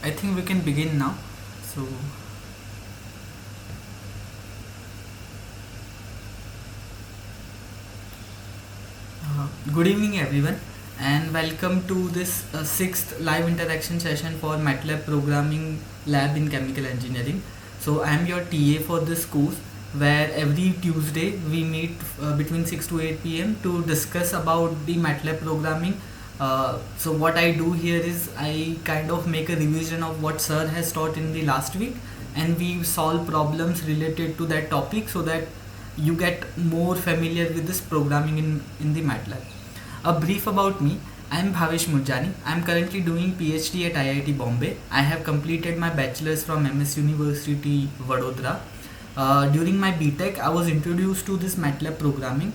I think we can begin now. So, good evening, everyone, and welcome to this sixth live interaction session for Matlab Programming Lab in Chemical Engineering. So, I am your TA for this course, where every Tuesday we meet between 6 to 8 p.m. to discuss about the Matlab programming. So what I do here is I kind of make a revision of what sir has taught in the last week, and we solve problems related to that topic so that you get more familiar with this programming in the Matlab. A brief about me. I am Bhavesh Moorjani. I am currently doing Ph.D. at IIT Bombay. I have completed my bachelor's from MS University Vadodara. During my BTech, I was introduced to this Matlab programming,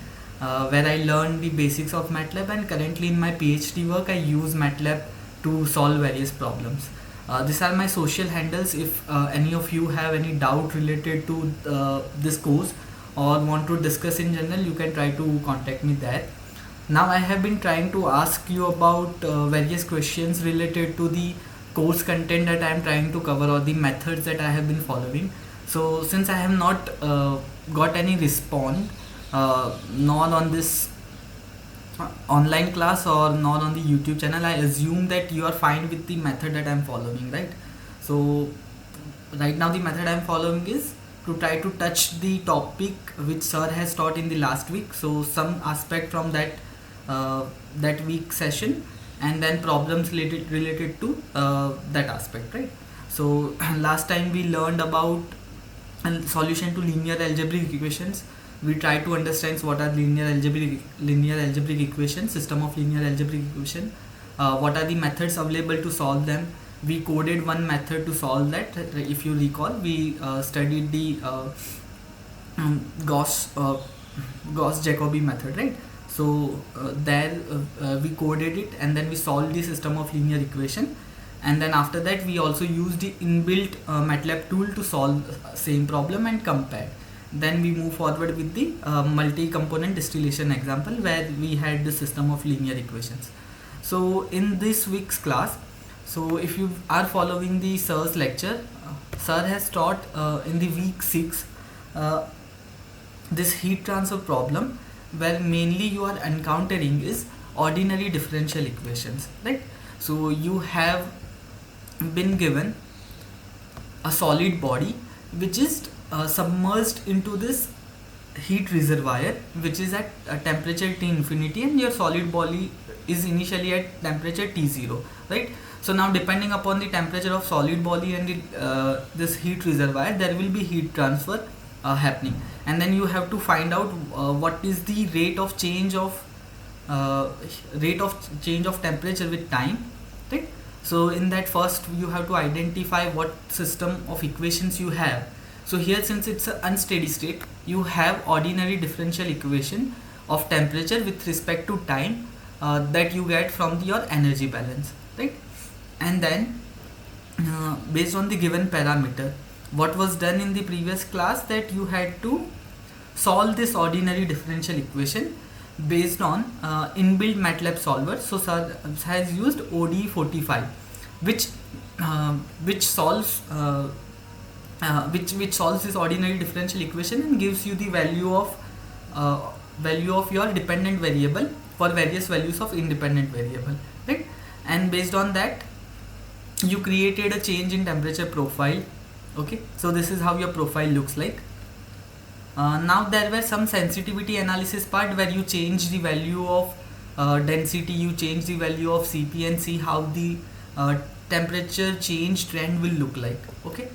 where I learned the basics of Matlab, and currently in my PhD work I use Matlab to solve various problems. These are my social handles. If any of you have any doubt related to this course or want to discuss in general, you can try to contact me there. Now I have been trying to ask you about various questions related to the course content that I am trying to cover or the methods that I have been following. So since I have not got any response, nor on this online class or nor on the YouTube channel, I assume that you are fine with the method that I am following, right? So right now the method I am following is to try to touch the topic which sir has taught in the last week. So some aspect from that week session, and then problems related to that aspect, right? So last time we learned about solution to linear algebraic equations. We try to understand what are linear algebraic equations, system of linear algebraic equation, what are the methods available to solve them. We coded one method to solve that. If you recall, we studied the Gauss-Jacobi method, right? So there we coded it, and then we solved the system of linear equation, and then after that we also used the inbuilt Matlab tool to solve same problem and compare. Then we move forward with the multi-component distillation example, where we had the system of linear equations. So in this week's class, so if you are following the sir's lecture, sir has taught in the week 6 this heat transfer problem, where mainly you are encountering is ordinary differential equations, right? So you have been given a solid body which is submerged into this heat reservoir, which is at temperature T infinity, and your solid body is initially at temperature T0, right? So now depending upon the temperature of solid body and this heat reservoir, there will be heat transfer happening, and then you have to find out what is the rate of change of temperature with time, right? So in that, first you have to identify what system of equations you have. So here, since it's an unsteady state, you have ordinary differential equation of temperature with respect to time that you get from your energy balance, right? And then based on the given parameter, what was done in the previous class, that you had to solve this ordinary differential equation based on inbuilt Matlab solver. So sir has used ODE45, which solves which solves this ordinary differential equation and gives you the value of your dependent variable for various values of independent variable, right? And based on that, you created a change in temperature profile. Okay, so this is how your profile looks like. Now there were some sensitivity analysis part, where you change the value of density, you change the value of Cp, and see how the temperature change trend will look like. Okay,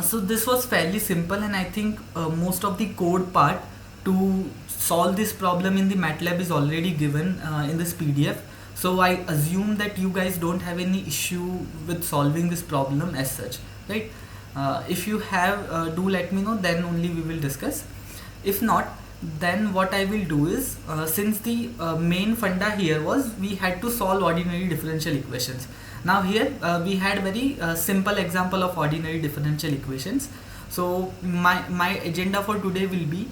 so this was fairly simple, and I think most of the code part to solve this problem in the Matlab is already given in this PDF. So I assume that you guys don't have any issue with solving this problem as such, right? If you have, do let me know, then only we will discuss. If not, then what I will do is, since the main funda here was we had to solve ordinary differential equations. Now here we had very simple example of ordinary differential equations. So my agenda for today will be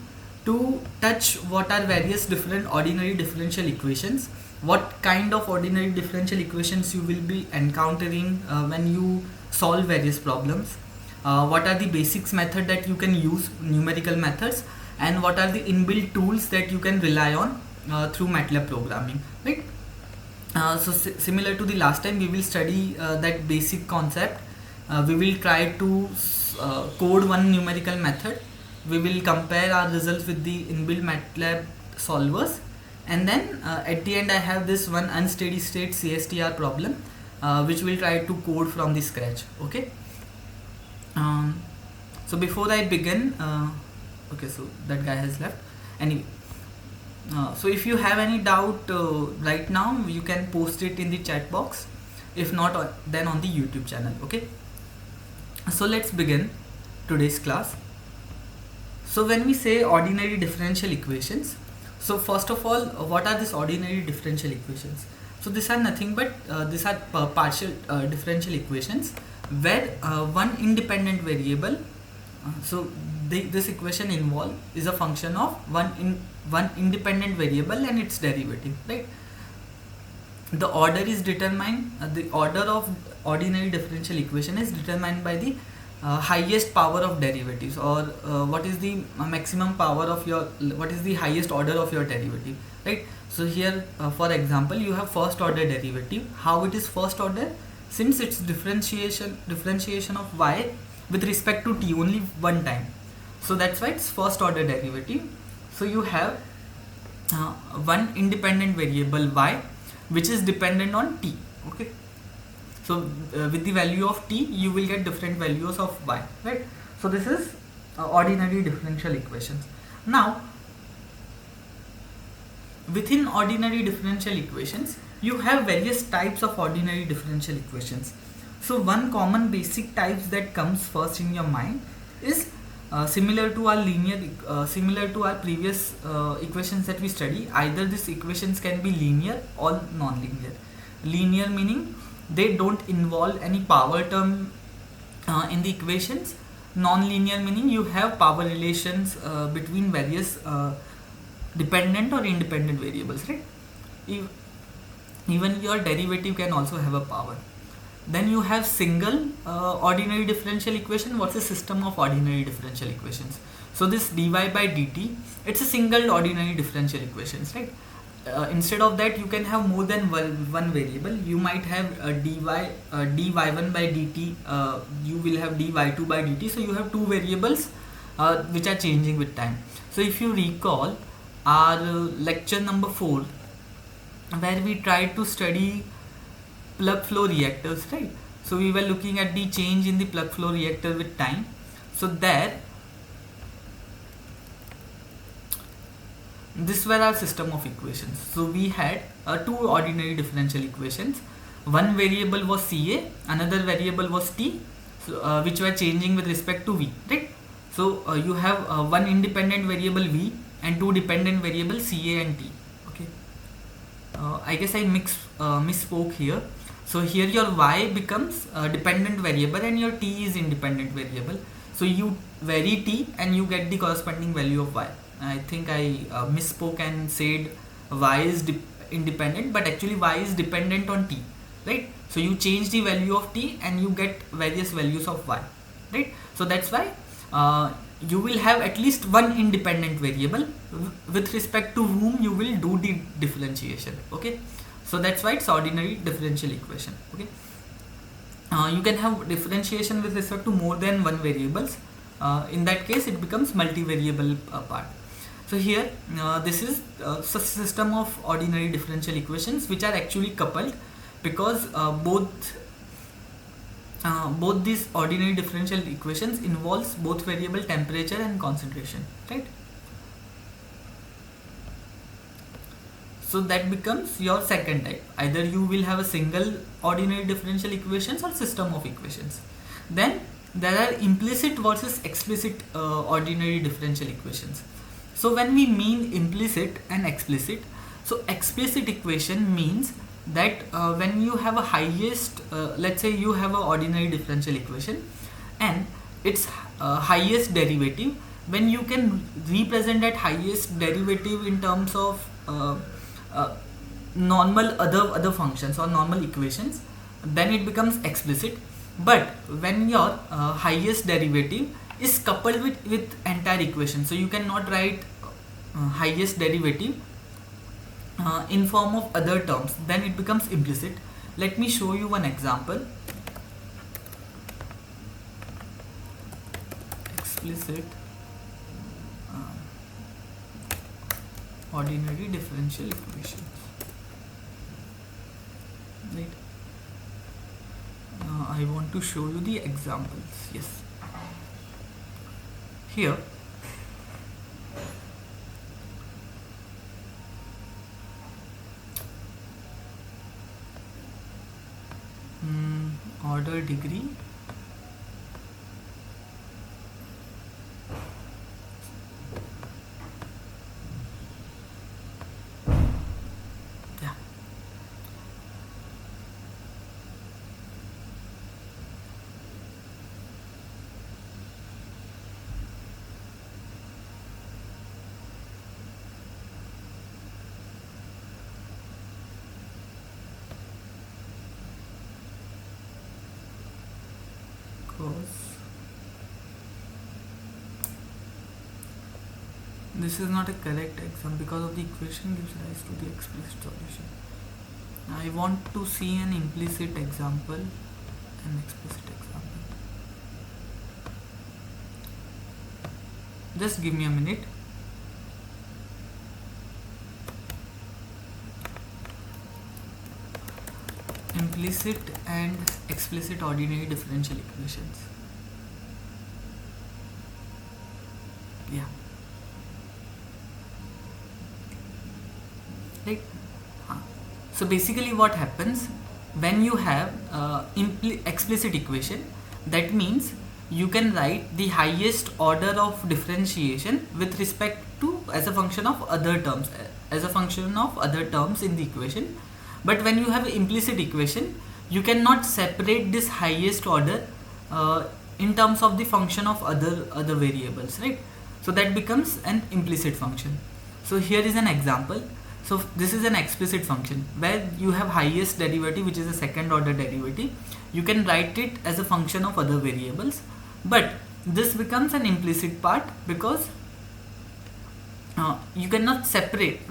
to touch what are various different ordinary differential equations, what kind of ordinary differential equations you will be encountering when you solve various problems, what are the basics method that you can use, numerical methods, and what are the inbuilt tools that you can rely on through MATLAB programming, right? Similar to the last time, we will study that basic concept. We will try to code one numerical method. We will compare our results with the inbuilt MATLAB solvers, and then at the end I have this one unsteady state CSTR problem, which we'll try to code from the scratch. Okay. So before I begin, okay, so that guy has left. Anyway, so if you have any doubt right now, you can post it in the chat box. If not, then on the YouTube channel. Okay. So let's begin today's class. So when we say ordinary differential equations, so first of all, what are these ordinary differential equations? So these are nothing but these are partial differential equations where one independent variable, this equation involved is a function of one independent variable and its derivative, right? The order is determined, the order of ordinary differential equation is determined by the highest power of derivatives, or what is the maximum power of your, what is the highest order of your derivative, right? So here for example, you have first order derivative. How it is first order? Since it's differentiation of y with respect to t only one time, so that's why it's first order derivative. So you have one independent variable y which is dependent on t. Okay, so with the value of t you will get different values of y, right? So this is ordinary differential equations. Now within ordinary differential equations you have various types of ordinary differential equations. So one common basic types that comes first in your mind is similar to our previous equations that we study. Either these equations can be linear or non-linear. Linear meaning they don't involve any power term in the equations. Non-linear meaning you have power relations between various dependent or independent variables, right? Even your derivative can also have a power. Then you have single ordinary differential equation. What's the system of ordinary differential equations? So this dy by dt, it's a single ordinary differential equations, right? Instead of that, you can have more than one variable. You might have dy1 by dt, you will have dy2 by dt. So you have two variables which are changing with time. So if you recall our lecture number 4, where we tried to study plug flow reactors, right? So we were looking at the change in the plug flow reactor with time. So there, this were our system of equations. So we had two ordinary differential equations. One variable was Ca, another variable was T, so, which were changing with respect to V, right? So you have one independent variable V and two dependent variables Ca and T. Okay. I guess I misspoke here. So here your y becomes a dependent variable and your t is independent variable. So you vary t and you get the corresponding value of y. I think I misspoke and said y is independent, but actually y is dependent on t, right? So you change the value of t and you get various values of y, right? So that's why you will have at least one independent variable with respect to whom you will do the differentiation. Okay, so that's why it's ordinary differential equation. Okay, you can have differentiation with respect to more than one variables. In that case it becomes multivariable part. So here this is a system of ordinary differential equations which are actually coupled, because both these ordinary differential equations involves both variable temperature and concentration, right? So that becomes your second type. Either you will have a single ordinary differential equations or system of equations. Then there are implicit versus explicit ordinary differential equations. So when we mean implicit and explicit, so explicit equation means that when you have a highest, let's say you have an ordinary differential equation and its highest derivative, when you can represent that highest derivative in terms of normal other functions or normal equations, then it becomes explicit. But when your highest derivative is coupled with entire equation, so you cannot write highest derivative in form of other terms, then it becomes implicit. Let me show you one example. Explicit ordinary differential equations, right? I want to show you the examples. Yes, here order degree yeah. Cos, this is not a correct example because of the equation gives rise to the explicit solution. I want to see an implicit example, an explicit example. Just give me a minute. Implicit and explicit ordinary differential equations. Yeah. Right. So basically what happens when you have explicit equation, that means you can write the highest order of differentiation with respect to as a function of other terms, in the equation. But when you have implicit equation, you cannot separate this highest order in terms of the function of other variables, right? So that becomes an implicit function. So here is an example. So this is an explicit function where you have highest derivative, which is a second order derivative. You can write it as a function of other variables, but this becomes an implicit part because you cannot separate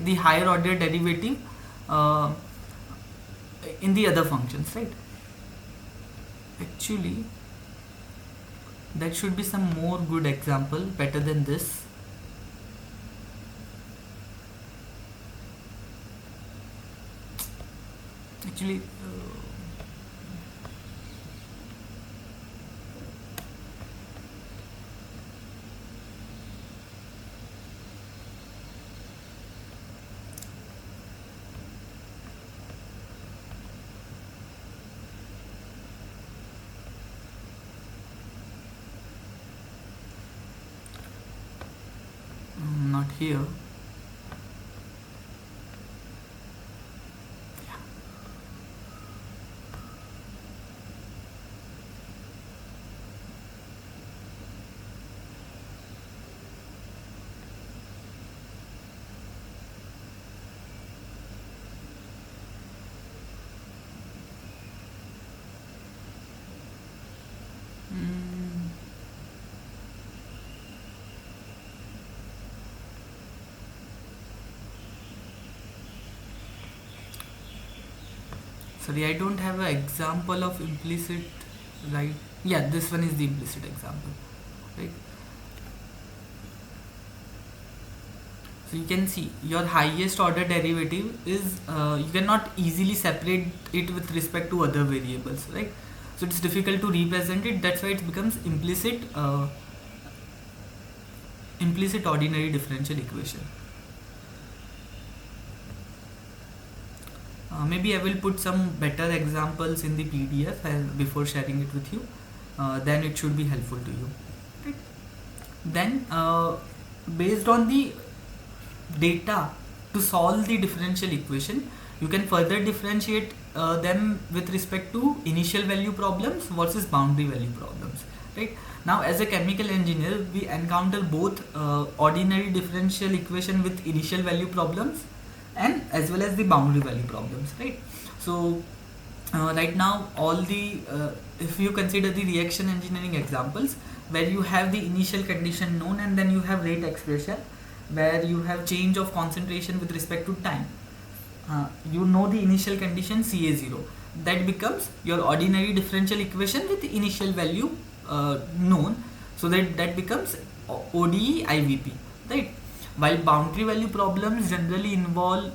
the higher order derivative in the other functions, right? Actually, that should be some more good example, better than this. Actually, not here. Sorry, I don't have an example of implicit, right? Yeah, this one is the implicit example, right? So you can see your highest order derivative is you cannot easily separate it with respect to other variables, right? So it's difficult to represent it. That's why it becomes implicit ordinary differential equation. Maybe I will put some better examples in the PDF before sharing it with you. Then it should be helpful to you. Right? Then, based on the data to solve the differential equation, you can further differentiate them with respect to initial value problems versus boundary value problems. Right? Now, as a chemical engineer, we encounter both ordinary differential equation with initial value problems and as well as the boundary value problems, right? So right now all the if you consider the reaction engineering examples, where you have the initial condition known and then you have rate expression where you have change of concentration with respect to time. You know the initial condition Ca0, that becomes your ordinary differential equation with the initial value known, so that becomes ODE IVP, right? While boundary value problems generally involve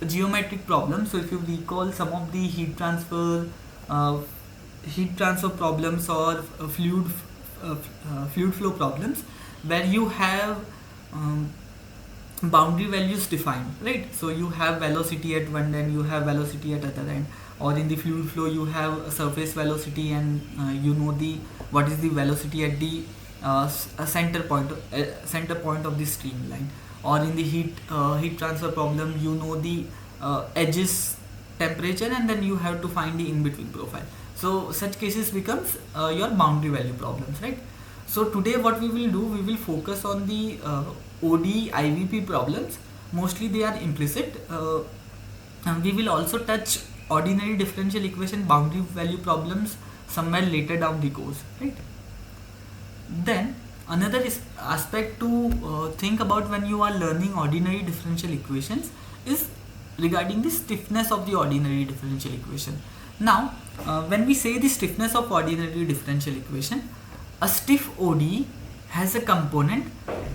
geometric problems. So if you recall some of the uh, heat transfer problems or fluid flow problems, where you have boundary values defined, right? So you have velocity at one end, you have velocity at other end, or in the fluid flow you have a surface velocity, and you know the what is the velocity at the center point of the streamline. Or in the heat transfer problem, you know the edges temperature, and then you have to find the in between profile. So such cases becomes your boundary value problems, right? So today what we will do, we will focus on the ODE IVP problems. Mostly they are implicit, and we will also touch ordinary differential equation boundary value problems somewhere later down the course, right? Then another aspect to think about when you are learning ordinary differential equations is regarding the stiffness of the ordinary differential equation. Now when we say the stiffness of ordinary differential equation, a stiff ODE has a component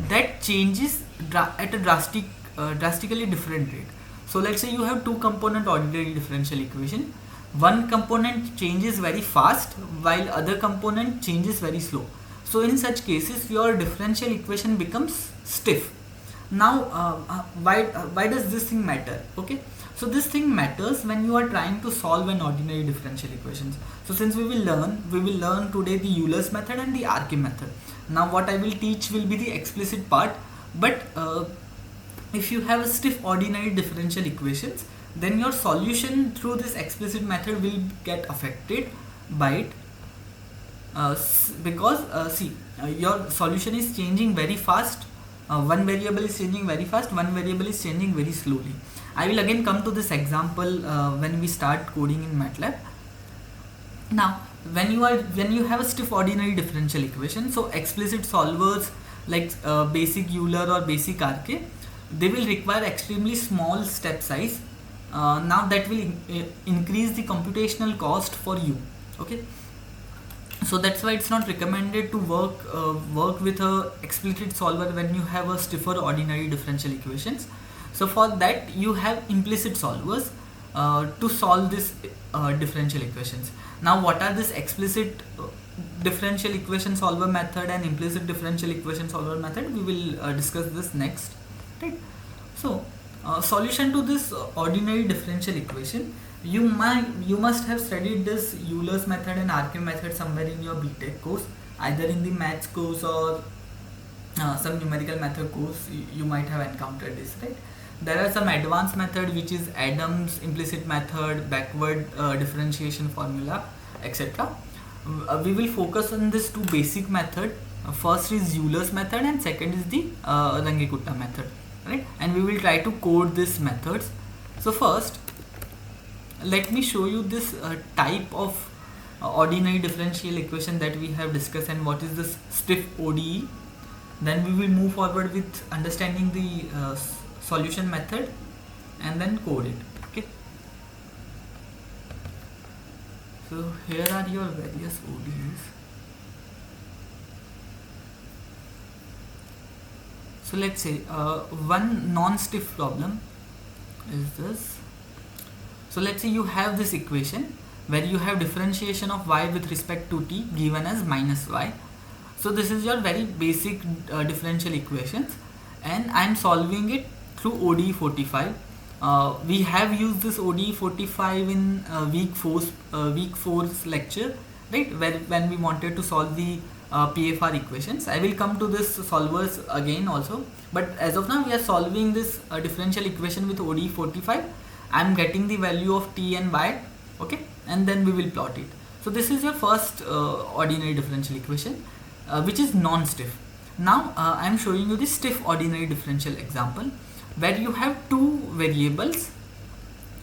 that changes at a drastically different rate. So let's say you have two component ordinary differential equation. One component changes very fast while other component changes very slow. So in such cases your differential equation becomes stiff. Now why does this thing matter? Okay, so this thing matters when you are trying to solve an ordinary differential equations. So since we will learn today the Euler's method and the RK method. Now what I will teach will be the explicit part, but if you have a stiff ordinary differential equations, then your solution through this explicit method will get affected by it, because your solution is changing very fast. One variable is changing very fast, one variable is changing very slowly. I will again come to this example when we start coding in Matlab. Now when you have a stiff ordinary differential equation, so explicit solvers like basic Euler or basic RK, they will require extremely small step size. Now that will increase the computational cost for you, okay? So that's why it's not recommended to work with a explicit solver when you have a stiffer ordinary differential equations. So for that you have implicit solvers to solve this differential equations. Now what are this explicit differential equation solver method and implicit differential equation solver method? We will discuss this next, right? So solution to this ordinary differential equation, you must have studied this Euler's method and RK method somewhere in your BTech course, either in the maths course or some numerical method course. You might have encountered this, right? There are some advanced method which is Adams implicit method, backward differentiation formula, etc. We will focus on this two basic method. First is Euler's method and second is the Runge-Kutta method, right? And we will try to code these methods. So first let me show you this type of ordinary differential equation that we have discussed and what is this stiff ODE. Then we will move forward with understanding the solution method and then code it, okay? So here are your various ODEs. So let's say one non-stiff problem is this. So let's say you have this equation where you have differentiation of y with respect to t given as minus y. So this is your very basic differential equations, and I am solving it through ODE 45. We have used this ODE 45 in week 4's lecture, right? When we wanted to solve the PFR equations. I will come to this solvers again also, but as of now we are solving this differential equation with ODE 45. I am getting the value of t and y, okay, and then we will plot it. So this is your first ordinary differential equation, which is non-stiff. Now I am showing you the stiff ordinary differential example. where you have two variables,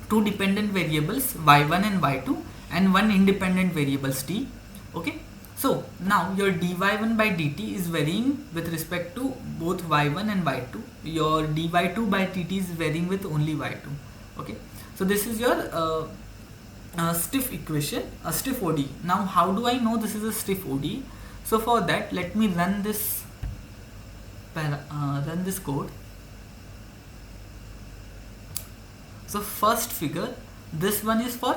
two dependent variables y1 and y2 and one independent variables t. Okay, so now your dy1 by dt is varying with respect to both y1 and y2. Your dy2 by dt is varying with only y2. Okay, so this is your stiff equation, a stiff ODE. Now how do I know this is a stiff ODE? So for that, let me run this code. So first figure, this one is for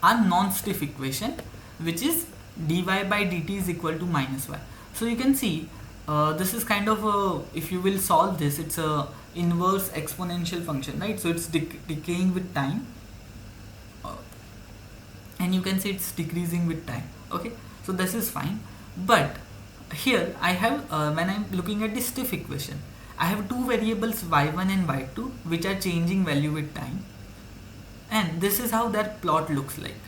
a non-stiff equation, which is dy by dt is equal to minus y. So you can see this is kind of a, if you will solve this, it's a inverse exponential function, right? So it's decaying with time, and you can see it's decreasing with time. Okay, so this is fine. But here I have when I'm looking at the stiff equation, I have two variables y1 and y2 which are changing value with time, and this is how their plot looks like.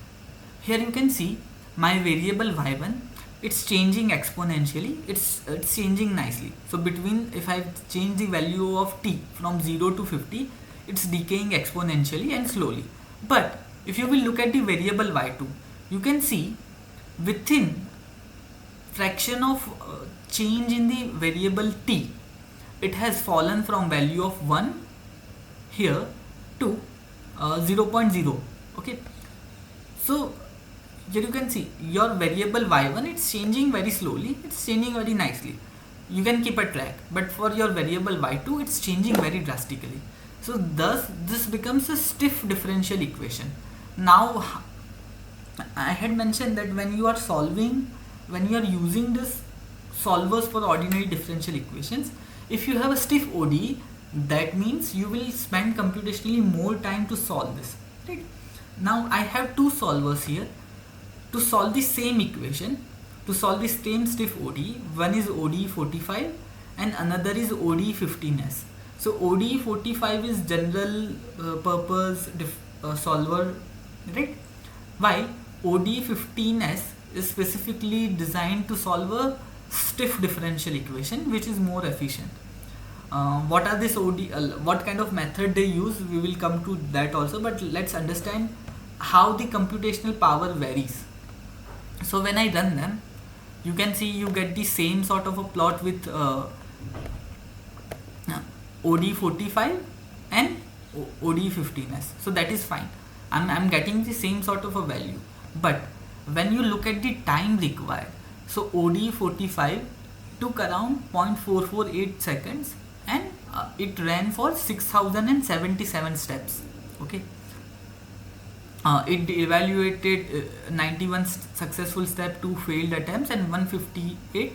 Here you can see my variable y1, it's changing exponentially, it's changing nicely. So between, if I change the value of t from 0 to 50, it's decaying exponentially and slowly. But if you will look at the variable y2, you can see within fraction of change in the variable t, it has fallen from value of 1 here to 0.0. Okay, so here you can see your variable y1, it's changing very slowly, it's changing very nicely, you can keep a track. But for your variable y2, it's changing very drastically. So thus this becomes a stiff differential equation. Now I had mentioned that when you are solving, when you are using this solvers for ordinary differential equations, if you have a stiff ODE, that means you will spend computationally more time to solve this, right? Now I have two solvers here to solve the same equation, to solve the same stiff ODE. One is ODE 45 and another is ODE 15s. So ODE 45 is general purpose solver, right? While ODE 15s is specifically designed to solve a stiff differential equation, which is more efficient. What are this ODE, what kind of method they use, we will come to that also, but let's understand how the computational power varies. So when I run them, you can see you get the same sort of a plot with ODE 45 and ODE 15s. So that is fine. I'm getting the same sort of a value. But when you look at the time required, so ODE 45 took around 0.448 seconds and it ran for 6077 steps. Okay. It evaluated 91 successful step, 2 failed attempts, and 158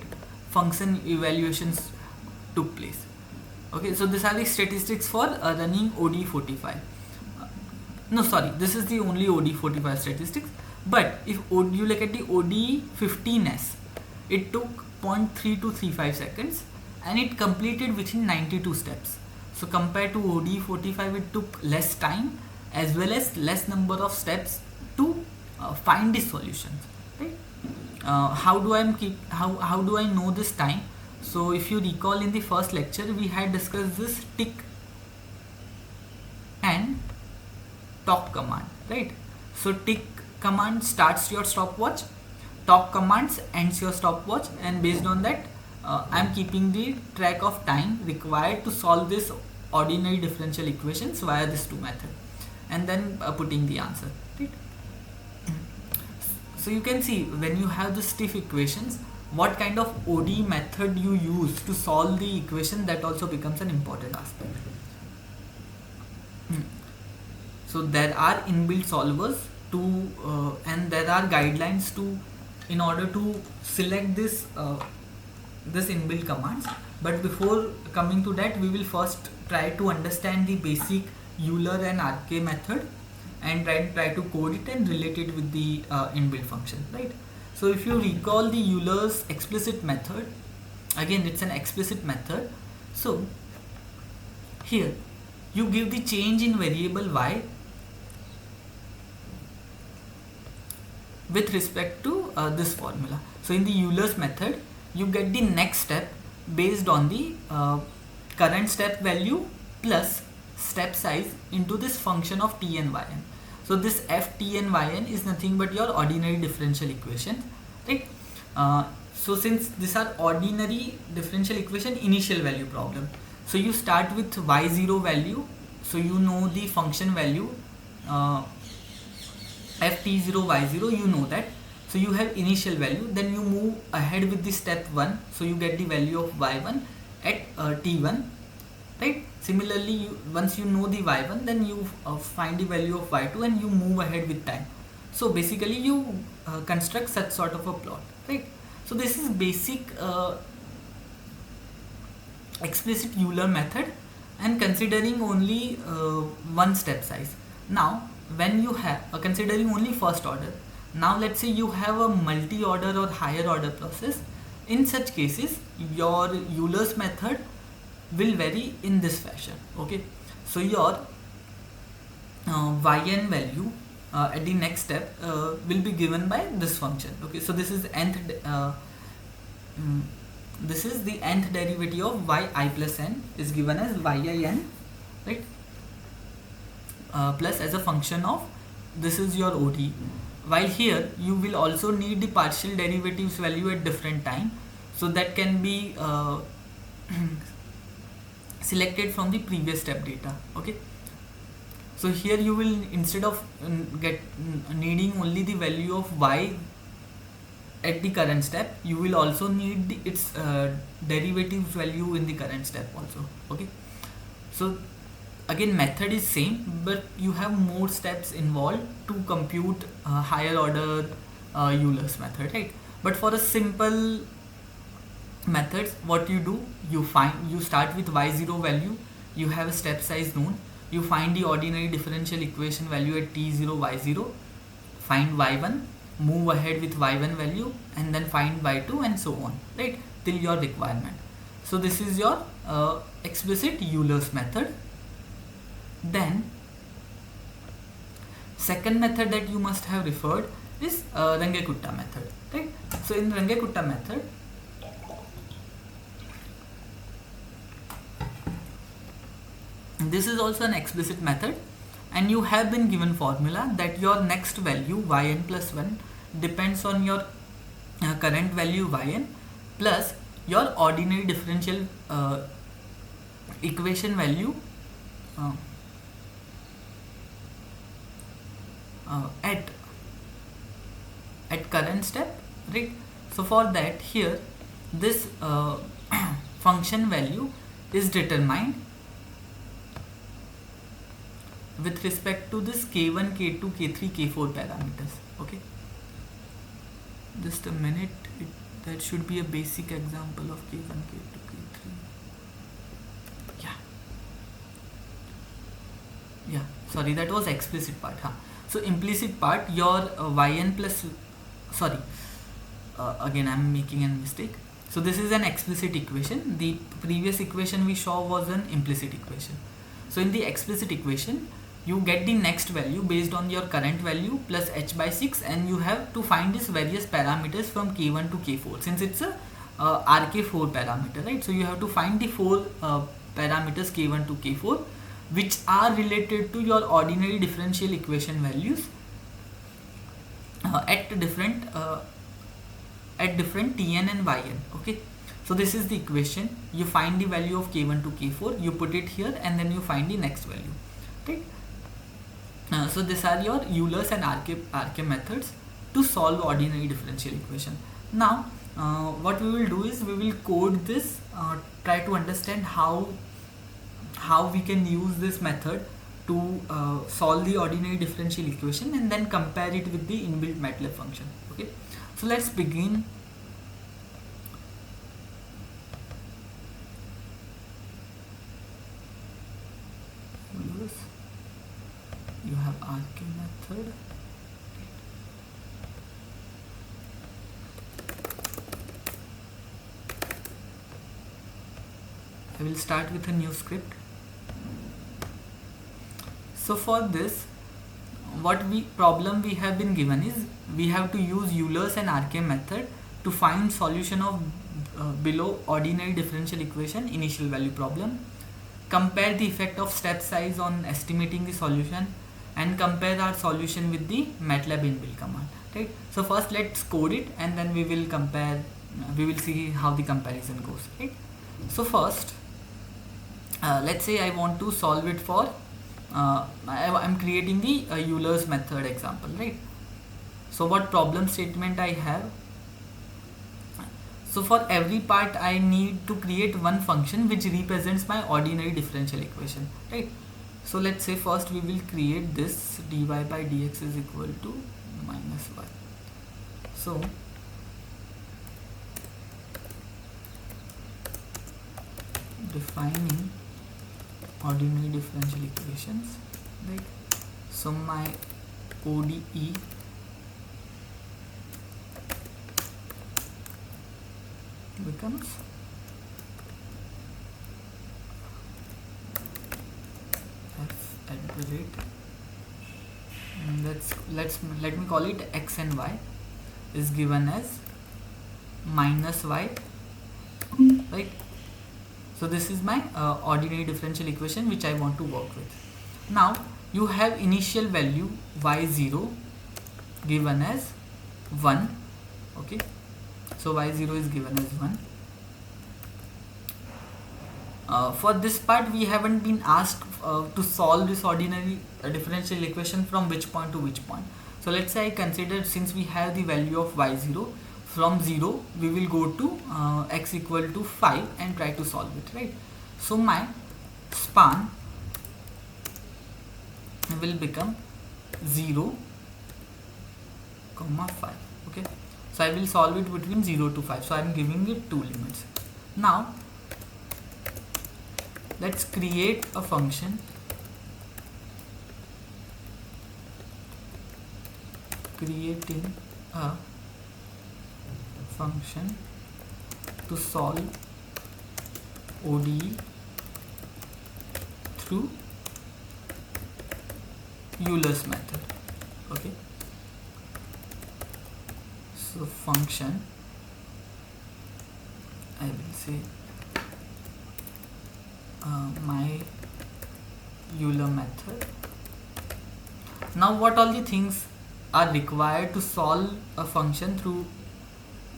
function evaluations took place. Okay, so these are the statistics for running ODE 45. No, sorry, this is the only ODE 45 statistics. But if you look at the ODE 15s, it took 0.3235 seconds and it completed within 92 steps. So compared to ODE 45, it took less time as well as less number of steps to find the solutions, right? How do I know this time? So if you recall, in the first lecture we had discussed this tick and tock command, right? So tick command starts your stopwatch, tock commands ends your stopwatch, and based on that I am keeping the track of time required to solve this ordinary differential equations via these two methods, and then putting the answer, right? So you can see when you have the stiff equations, what kind of ODE method you use to solve the equation, that also becomes an important aspect. So there are inbuilt solvers to and there are guidelines to, in order to select this inbuilt commands. But before coming to that, we will first try to understand the basic Euler and RK method and try to code it and relate it with the inbuilt function, right? So if you recall the Euler's explicit method, again it's an explicit method. So here you give the change in variable y with respect to this formula. So in the Euler's method, you get the next step based on the current step value plus step size into this function of t and yn. So this f, t and yn is nothing but your ordinary differential equation, right? So since these are ordinary differential equation initial value problem, so you start with y0 value, so you know the function value f t0 y0, you know that, so you have initial value, then you move ahead with the step 1, so you get the value of y1 at t1, right? Similarly, once you know the y1, then you find the value of y2 and you move ahead with time. So basically you construct such sort of a plot, right? So this is basic explicit Euler method and considering only one step size. Now when you have considering only first order, now let's say you have a multi-order or higher order process. In such cases your Euler's method will vary in this fashion, okay? So your yn value at the next step will be given by this function, okay? So this is this is the nth derivative of yi plus n is given as yin, right? Plus as a function of, this is your ODE. While here you will also need the partial derivatives value at different time, so that can be selected from the previous step data, okay? So here you will, instead of needing only the value of y at the current step, you will also need its derivatives value in the current step also, okay? So again method is same, but you have more steps involved to compute higher order Euler's method, right? But for a simple methods, what you do, you start with y0 value, you have a step size known, you find the ordinary differential equation value at t0 y0, find y1, move ahead with y1 value, and then find y2 and so on, right, till your requirement. So this is your explicit Euler's method. Then second method that you must have referred is Runge-Kutta method, right? So in Runge-Kutta method, this is also an explicit method, and you have been given formula that your next value yn plus 1 depends on your current value yn plus your ordinary differential equation value at current step, right? So for that, here this function value is determined with respect to this k1, k2, k3, k4 parameters, okay? Just a minute, that should be a basic example of k1, k2, k3. Yeah, sorry, that was explicit part, huh? So implicit part, your yn plus, sorry, again I'm making a mistake. So this is an explicit equation. The previous equation we saw was an implicit equation. So in the explicit equation, you get the next value based on your current value plus h by 6, and you have to find these various parameters from k1 to k4, since it's a rk4 parameter, right? So you have to find the 4 parameters k1 to k4 which are related to your ordinary differential equation values at different tn and yn, okay? So this is the equation. You find the value of k1 to k4, you put it here, and then you find the next value, right? So these are your Euler's and RK methods to solve ordinary differential equation. Now what we will do is we will code this, try to understand how we can use this method to solve the ordinary differential equation and then compare it with the inbuilt Matlab function, okay? So let's begin. You have RK method. I will start with a new script. So for this, what problem we have been given is we have to use Euler's and RK method to find solution of below ordinary differential equation initial value problem. compare the effect of step size on estimating the solution, and compare our solution with the Matlab inbuilt command, right? So first let's code it, and then we will compare, we will see how the comparison goes, right? So first, let's say I want to solve it for, I'm creating the Euler's method example, right? So what problem statement I have? So for every part I need to create one function which represents my ordinary differential equation, right? So let's say first we will create this dy by dx is equal to minus y. So defining ordinary differential equations, right? So my ODE becomes f at the rate, and let me call it x and y is given as minus y, right? So this is my ordinary differential equation which I want to work with. Now you have initial value y0 given as 1, okay? So y0 is given as 1. For this part we haven't been asked to solve this ordinary differential equation from which point to which point. So let's say I consider, since we have the value of y0, from 0 we will go to x equal to 5 and try to solve it, right? So my span will become 0, 5, okay? So I will solve it between 0 to 5. So I am giving it two limits. Now let's create a function to solve ODE through Euler's method, okay? So function, I will say my Euler method. Now what all the things are required to solve a function through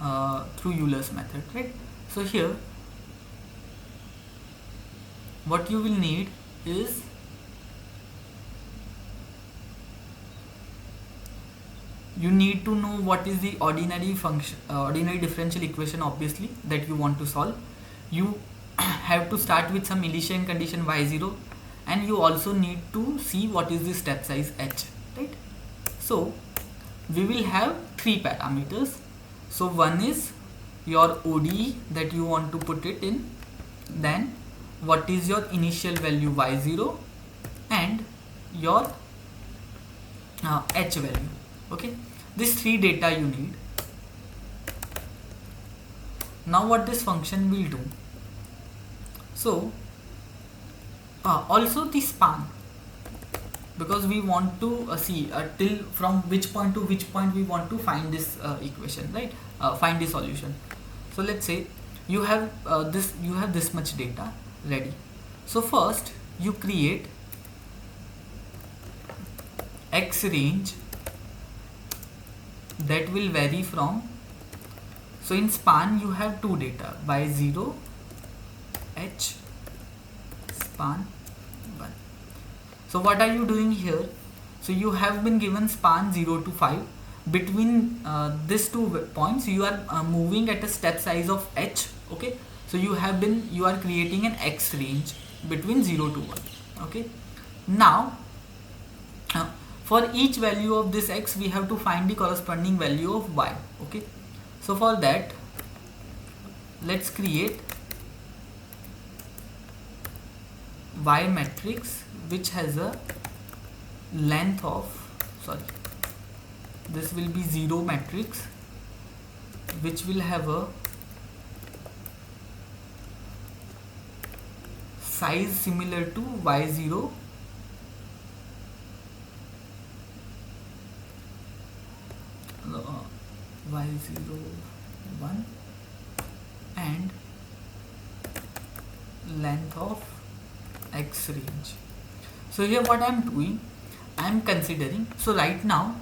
Euler's method, right? So here what you will need is you need to know what is the ordinary differential equation, obviously, that you want to solve. You have to start with some initial condition y0, and you also need to see what is the step size h, right? So we will have three parameters. So one is your ODE that you want to put it in, then what is your initial value y0, and your h value, okay? These three data you need. Now what this function will do? So also the span, because we want to see till from which point to which point we want to find this equation, right? Find the solution. So let's say you have this much data ready. So first you create x range that will vary from, so in span you have two data, y0, h, span 1. So what are you doing here? So you have been given span 0 to 5. Between these 2 points you are moving at a step size of h, okay? So you are creating an x range between 0 to 1, okay? Now for each value of this x we have to find the corresponding value of y, okay? So for that let's create y matrix which has a length of, this will be 0 matrix which will have a size similar to y0 y0 1 and length of x range. So here what I am doing, I am considering, so right now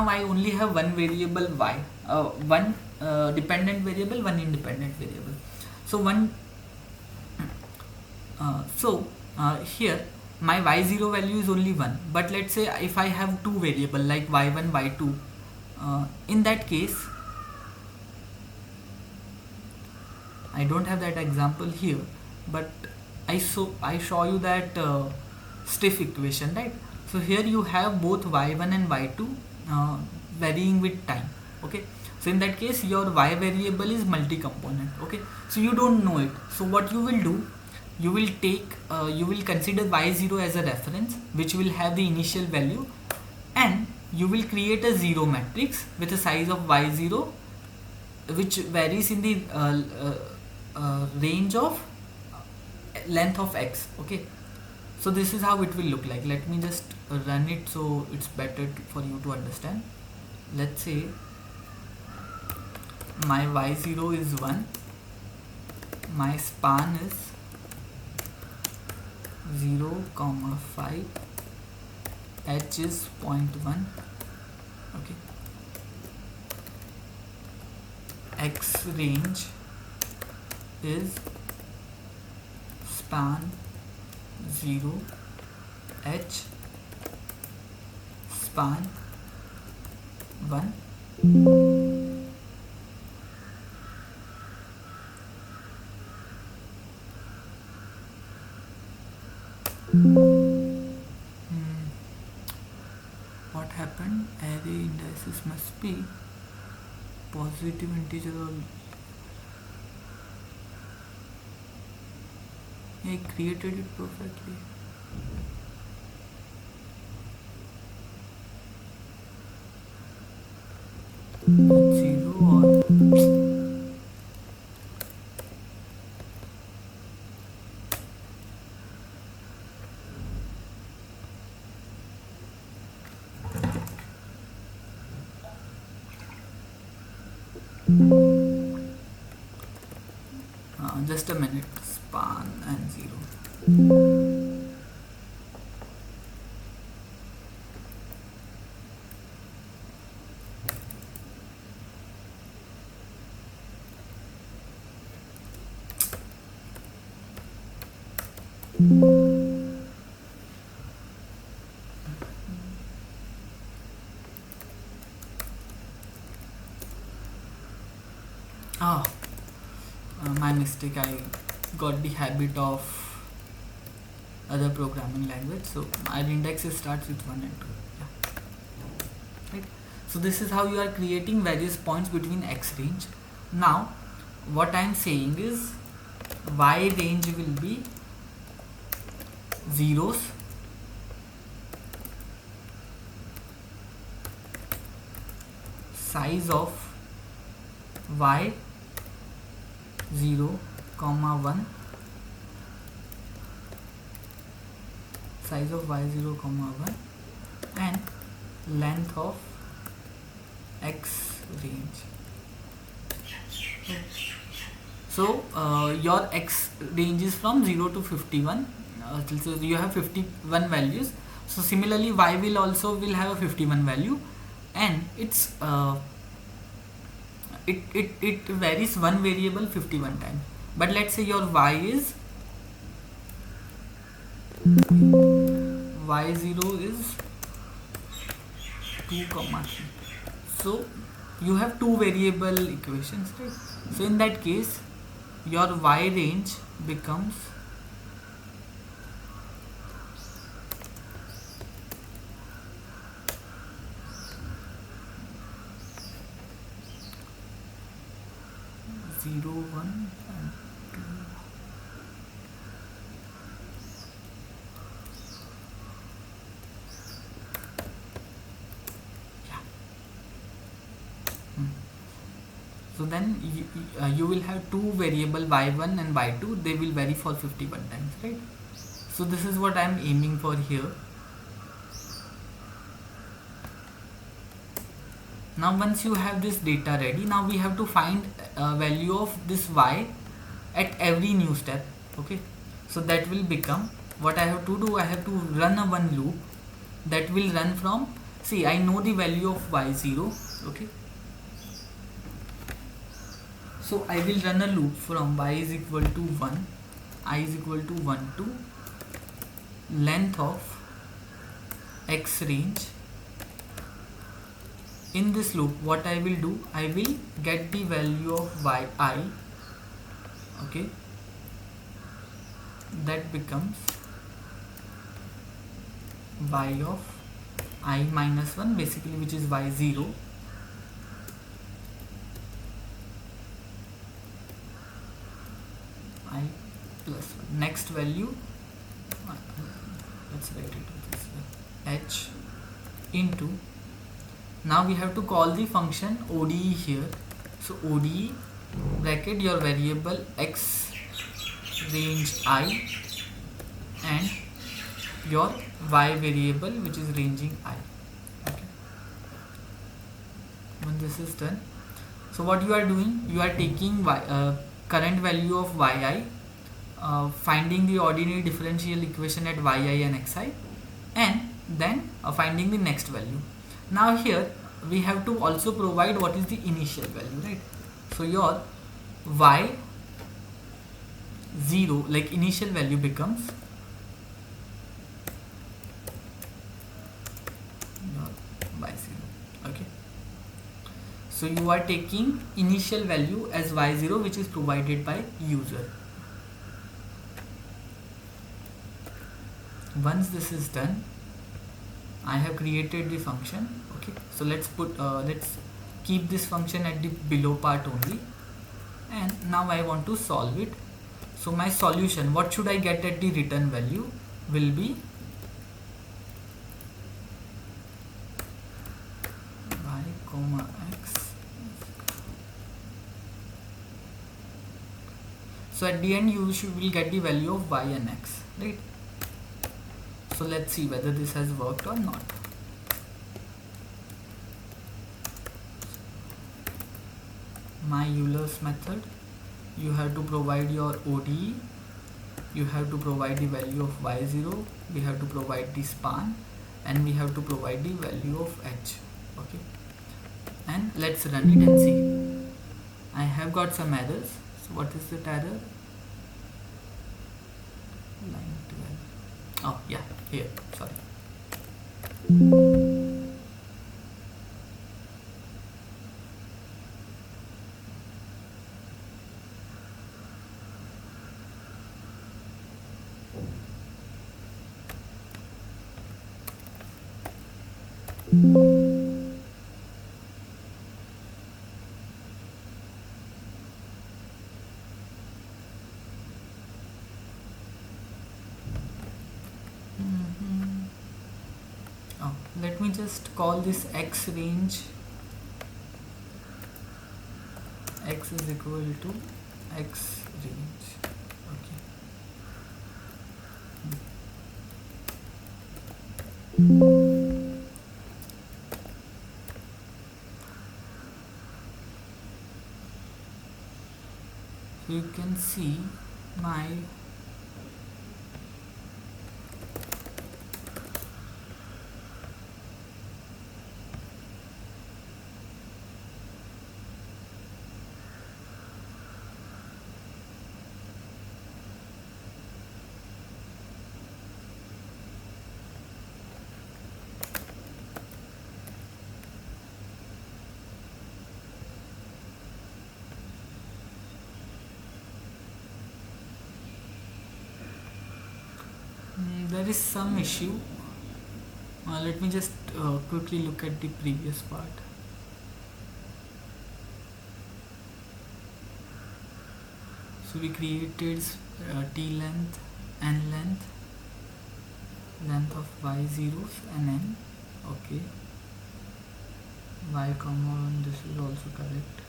I only have one variable y, one dependent variable, one independent variable. So here my y0 value is only 1, but let's say if I have two variable like y1 y2, in that case I don't have that example here, but I show you that stiff equation, right? So here you have both y1 and y2 varying with time. Okay, so in that case your y variable is multi-component. Okay, so you don't know it. So what you will do, you will consider y0 as a reference, which will have the initial value, and you will create a zero matrix with a size of y0 which varies in the range of length of x. Okay, so this is how it will look like. Let me just run it so it's better for you to understand. Let's say my y0 is 1, my span is 0, 5, h is 0.1. Okay, x range is span 0, h span 1. What happened? Array indices must be positive integer or I created it perfectly. Zero or just a minute, span and 0. My mistake, I got the habit of other programming language, so our index starts with 1 and 2. Yeah. Right. So this is how you are creating various points between x range. Now what I am saying is y range will be zeros, size of y 0, 1, size of y0, 1, and length of x range. So your x range is from 0 to 51. So you have 51 values. So similarly y will have a 51 value, and it's it varies one variable 51 times. But let's say your y is y0 is 2, 3. So you have two variable equations, right? So in that case your y range becomes zero, 1 and 2. Yeah. So then you will have two variable y1 and y2. They will vary for 51 times, right? So this is what I am aiming for here. Now once you have this data ready, now we have to find value of this y at every new step. Okay, so that will become, what I have to do, I have to run a one loop that will run from, see, I know the value of y0. Okay, so I will run a loop from y is equal to 1, I is equal to 1 to length of x range. In this loop, what I will do, I will get the value of yi. Okay, that becomes y of I minus 1, basically, which is y0, I plus 1. Next value, let's write it this way, h into, now we have to call the function ODE here. So ODE bracket your variable x range I and your y variable which is ranging I. Okay, when this is done, so what you are doing, you are taking current value of yi, finding the ordinary differential equation at yi and xi, and then finding the next value. Now here we have to also provide what is the initial value, right? So your y0, like initial value, becomes your y0. Okay, so you are taking initial value as y0, which is provided by user. Once this is done, I have created the function. Okay, so let's keep this function at the below part only, and now I want to solve it. So my solution, what should I get at the return value, will be y comma x. So at the end you will get the value of y and x, right? So let's see whether this has worked or not. My Euler's method, you have to provide your ODE, you have to provide the value of y0, we have to provide the span, and we have to provide the value of h. Okay, and let's run it and see. I have got some errors. So what is that error? Line 12. Oh yeah, here, sorry. Let me just call this x range, x is equal to x range. Okay, so you can see my there is some issue. Let me just quickly look at the previous part. So we created t length, n length, length of y zeros and n. Okay, y comma 1, this is also correct.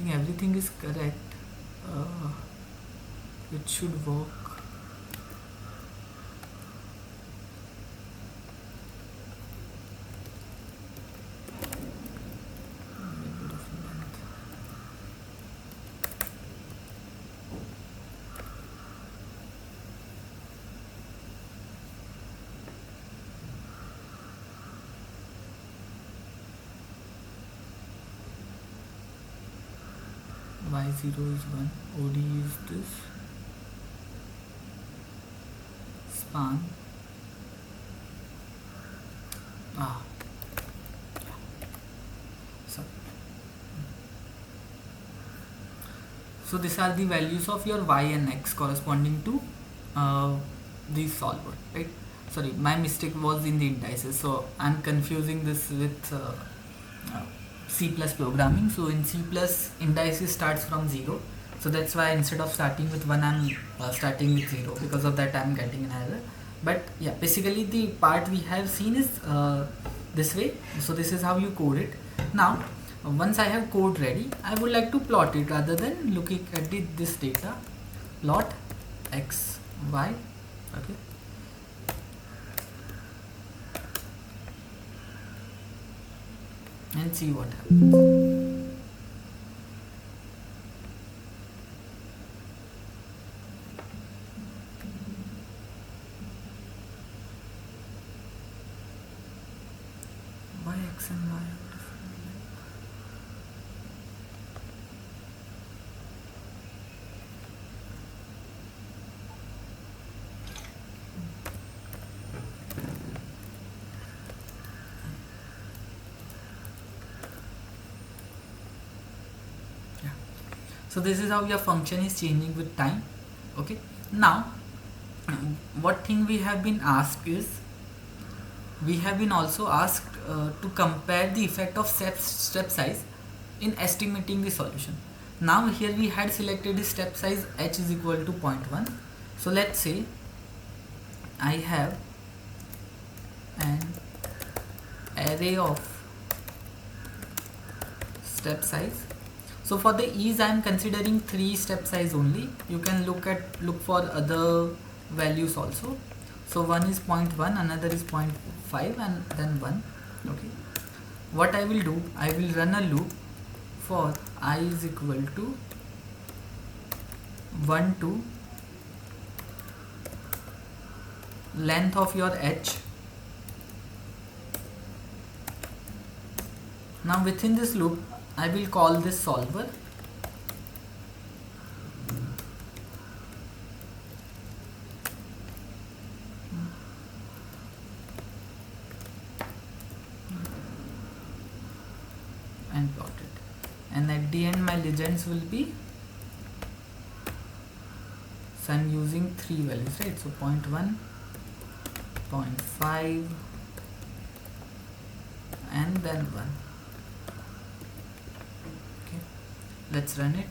think everything is correct. uh, it should work. Y0 is 1, OD is this, span, so, so these are the values of your y and x corresponding to the solver, right? Sorry, my mistake was in the indices, so I'm confusing this with C plus programming. So in C plus, indices starts from 0, so that's why instead of starting with 1 I'm starting with 0. Because of that I'm getting an error. But yeah, basically the part we have seen is this way. So this is how you code it. Now once I have code ready, I would like to plot it rather than looking at this data. Plot x, y, okay. And see what happens. Why x and y are different? So this is how your function is changing with time. Okay. Now what thing we have been asked is, we have been also asked to compare the effect of step size in estimating the solution. Now here we had selected the step size h is equal to 0.1. So let's say I have an array of step size. So for the ease I am considering 3 step size only. You can look for other values also. So one is 0.1, another is 0.5, and then 1. Okay. What I will do, I will run a loop for I is equal to 1 to length of your h. Now within this loop I will call this solver. And plot it. And at the end my legends will be, so I'm using 3 values, right? So 0.1, 0.5 and then 1. Let's run it.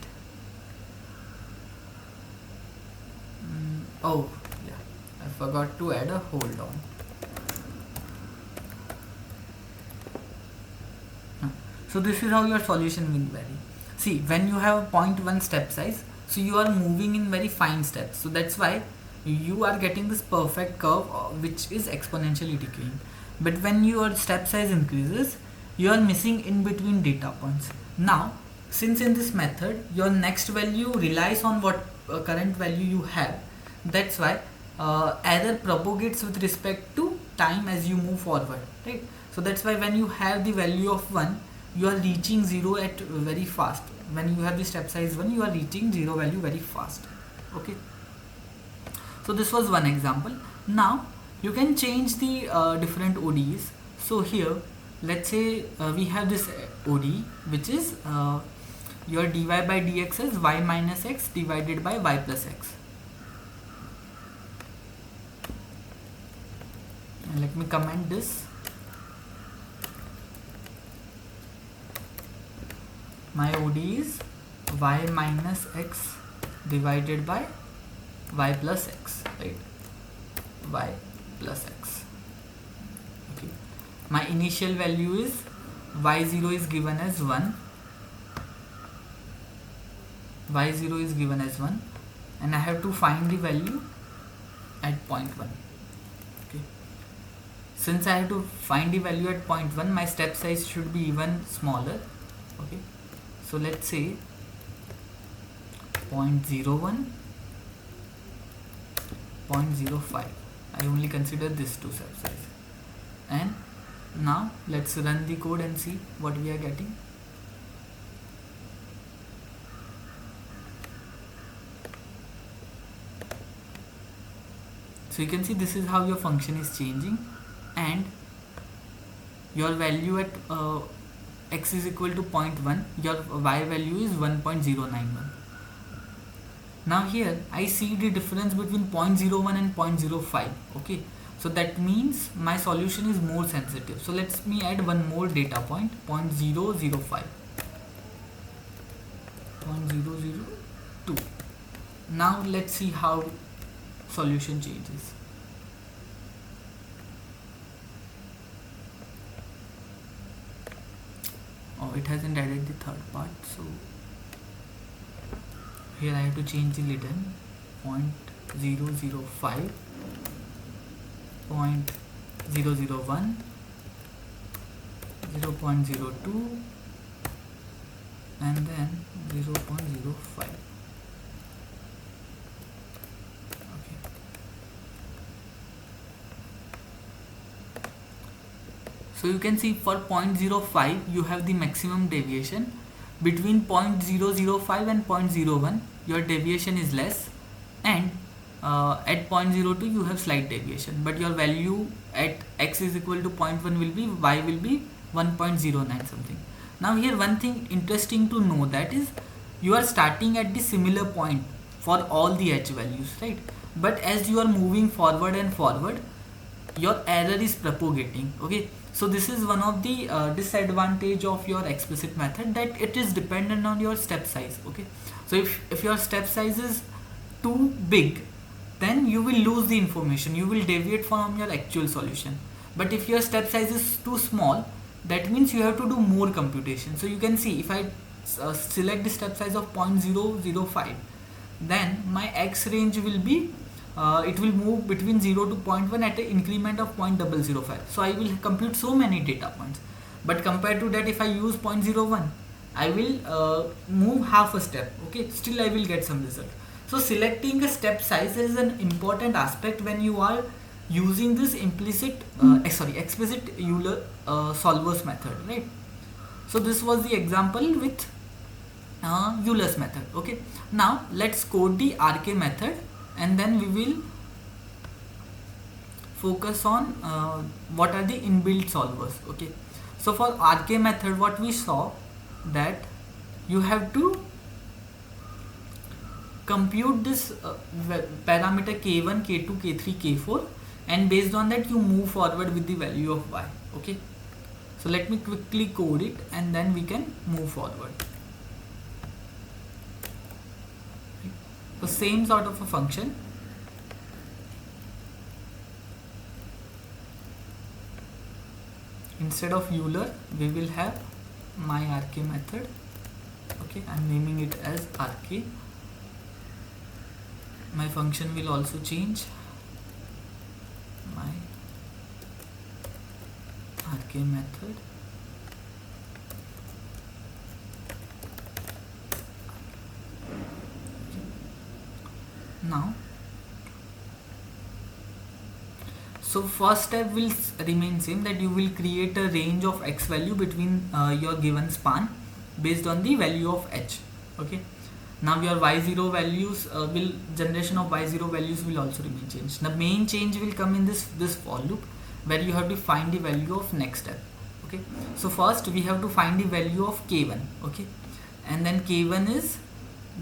Oh yeah, I forgot to add a hold on. So this is how your solution will vary. See, when you have 0.1 step size, so you are moving in very fine steps, so that's why you are getting this perfect curve which is exponentially decaying. But when your step size increases, you are missing in between data points. Now since in this method your next value relies on what current value you have, that's why error propagates with respect to time as you move forward, right? So that's why when you have the value of 1, you are reaching 0 at very fast. When you have the step size 1, you are reaching 0 value very fast. Okay. So this was one example. Now you can change the different ODEs. So here let's say we have this ODE which is your dy by dx is y minus x divided by y plus x. And let me comment this. My OD is y minus x divided by y plus x, right? Y plus x. Okay. My initial value is y0 is given as 1. y0 is given as 1, and I have to find the value at point 1. Okay, since I have to find the value at point 1, my step size should be even smaller. Okay, so let's say 0.01, 0.05. I only consider this two step size. And now let's run the code and see what we are getting. So you can see this is how your function is changing, and your value at x is equal to 0.1, your y value is 1.091. Now here I see the difference between 0.01 and 0.05. Okay, so that means my solution is more sensitive. So let me add one more data point, 0.005, 0.002. Now let's see how solution changes. Oh, it hasn't added the third part, so here I have to change the litten, 0.005, 0.001, 0.02, and then 0.05. So you can see for 0.05 you have the maximum deviation. Between 0.005 and 0.01 your deviation is less, and at 0.02 you have slight deviation, but your value at x is equal to 0.1 will be, y will be 1.09 something. Now here one thing interesting to know, that is you are starting at the similar point for all the h values, right? But as you are moving forward and forward, your error is propagating. Okay, so this is one of the disadvantage of your explicit method, that it is dependent on your step size. Okay, so if your step size is too big, then you will lose the information, you will deviate from your actual solution. But if your step size is too small, that means you have to do more computation. So you can see if I select the step size of 0.005, then my x range will be it will move between 0 to 0.1 at an increment of 0.005. So I will compute so many data points. But compared to that, if I use 0.01, I will move half a step. Okay, still I will get some result. So selecting a step size is an important aspect when you are using this explicit Euler solvers method, right? So this was the example with Euler's method. Okay, now let's code the RK method, and then we will focus on what are the inbuilt solvers. Okay, so for RK method what we saw, that you have to compute this parameter k1, k2, k3, k4, and based on that you move forward with the value of y. Okay, so let me quickly code it and then we can move forward. The same sort of a function. Instead of Euler, we will have my RK method. Okay, I'm naming it as RK. My function will also change. My RK method. Now, so first step will remain same, that you will create a range of x value between your given span based on the value of h. Okay, now your y0 values generation of y0 values will also remain changed. The main change will come in this for loop, where you have to find the value of next step. Okay, so first we have to find the value of k1. Okay, and then k1 is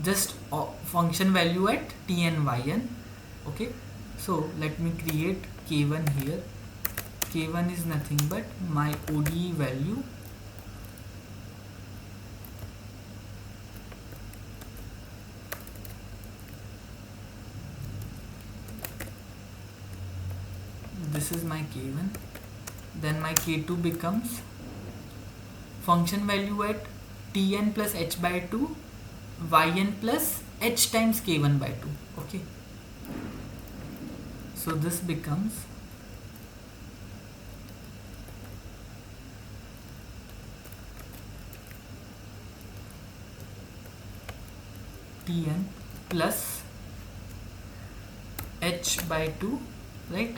just function value at t and yn. Okay, so let me create k1 here. K1 is nothing but my ODE value this is my k1. Then my k2 becomes function value at tn plus h by 2 yn plus h times k1 by 2. Okay, so this becomes Tn plus h by 2, right,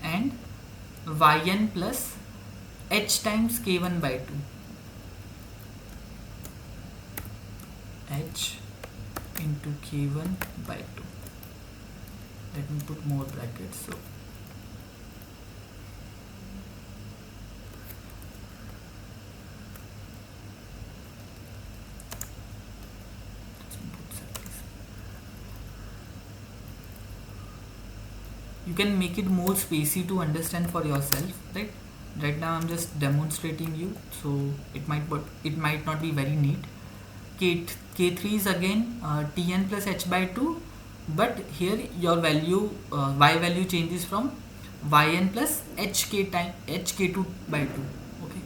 and yn plus h times k1 by 2, h into k1 by 2. Let me put more brackets. So you can make it more spacey to understand for yourself, right? Right now I'm just demonstrating you, so it might not be very neat. K3 is again Tn plus h by 2, but here your value y value changes from yn plus hk time hk2 by 2. Okay,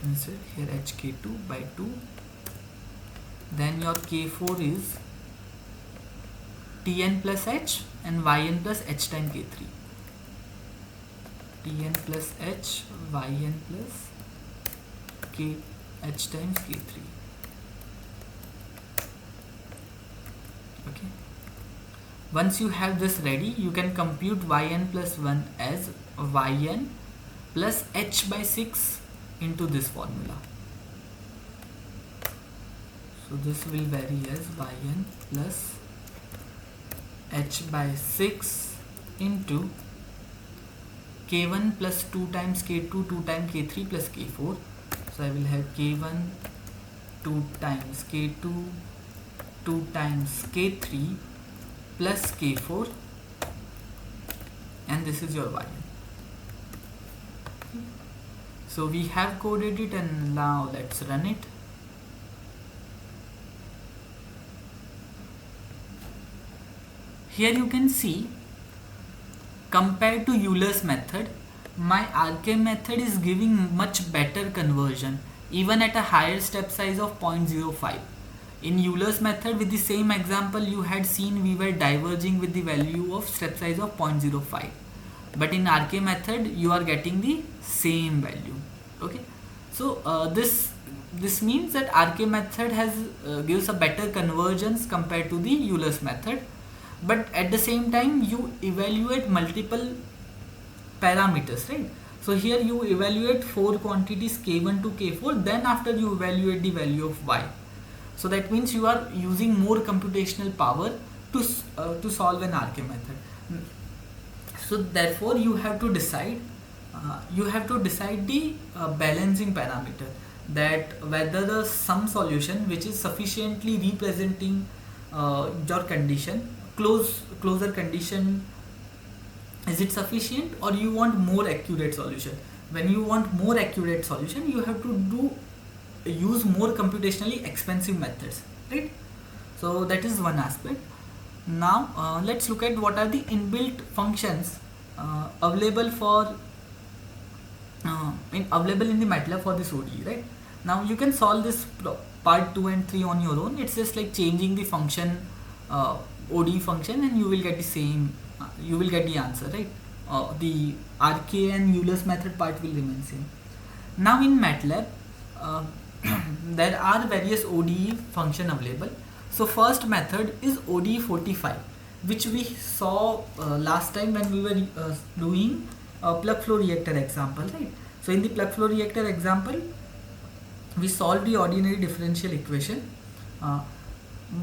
instead here hk2 by 2. Then your k4 is Tn plus h and yn plus h times k3. Tn plus h, yn plus k h times k3. Okay. Once you have this ready, you can compute yn plus 1 as yn plus h by 6 into this formula. So this will vary as yn plus h by 6 into k1 plus 2 times k2, 2 times k3 plus k4. So I will have k1 2 times k2, 2 times k3 plus k4, and this is your y. So we have coded it, and now let's run it. Here you can see, compared to Euler's method, my RK method is giving much better conversion even at a higher step size of 0.05. In Euler's method, with the same example you had seen, we were diverging with the value of step size of 0.05, but in RK method you are getting the same value. Okay, so this means that RK method gives a better convergence compared to the Euler's method, but at the same time you evaluate multiple parameters, right? So here you evaluate 4 quantities k1 to k4, then after you evaluate the value of y. So that means you are using more computational power to solve an RK method. So therefore you have to decide the balancing parameter, that whether the sum solution which is sufficiently representing your condition, closer condition, is it sufficient, or you want more accurate solution. When you want more accurate solution, you have to use more computationally expensive methods, right? So that is one aspect. Now let's look at what are the inbuilt functions available in the Matlab for this ODE, right? Now you can solve this part 2 and 3 on your own. It's just like changing the function, ODE function, and you will get the same, you will get the answer, right? The RK and Euler's method part will remain same. Now in Matlab, there are various ODE function available. So first method is ODE 45, which we saw last time when we were doing plug flow reactor example, right? So in the plug flow reactor example, we solved the ordinary differential equation,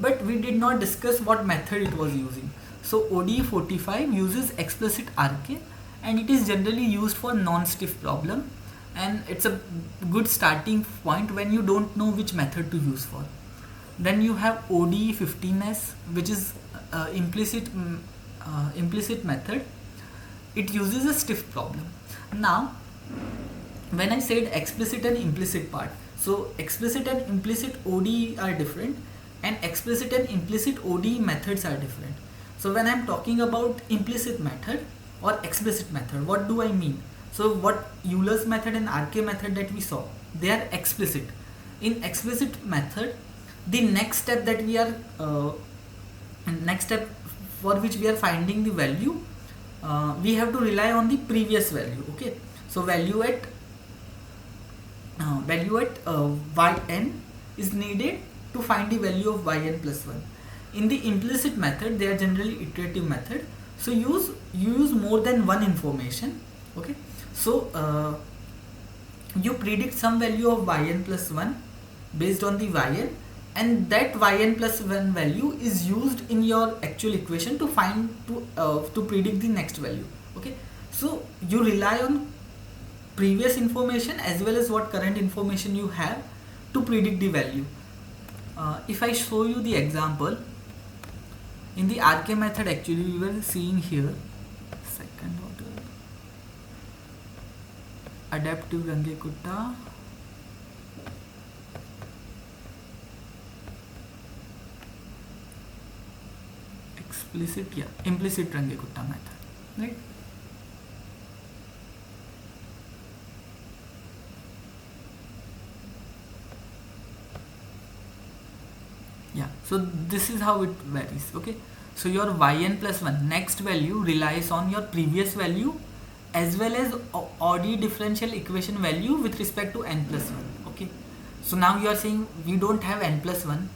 but we did not discuss what method it was using. So ODE 45 uses explicit RK, and it is generally used for non-stiff problem, and it's a good starting point when you don't know which method to use for. Then you have ODE 15S, which is implicit method. It uses a stiff problem. Now when I said explicit and implicit part, so explicit and implicit ODE are different, and explicit and implicit ODE methods are different. So when I'm talking about implicit method, or explicit method. What do I mean? So what Euler's method and RK method that we saw, they are explicit. In explicit method, the next step that we are next step for which we are finding the value, we have to rely on the previous value. Okay, so value at yn is needed to find the value of yn plus 1. In the implicit method, they are generally iterative method, so you use more than one information. Okay, so you predict some value of yn plus 1 based on the yn, and that yn plus 1 value is used in your actual equation to find to predict the next value. Okay, so you rely on previous information as well as what current information you have to predict the value. If I show you the example, in the RK method, actually we were seeing here second order adaptive Range-Kutta, implicit Range-Kutta method, right? Yeah, so this is how it varies. Okay, so your yn plus 1 next value relies on your previous value as well as ODE differential equation value with respect to n plus 1. Okay, so now you are saying we don't have n plus 1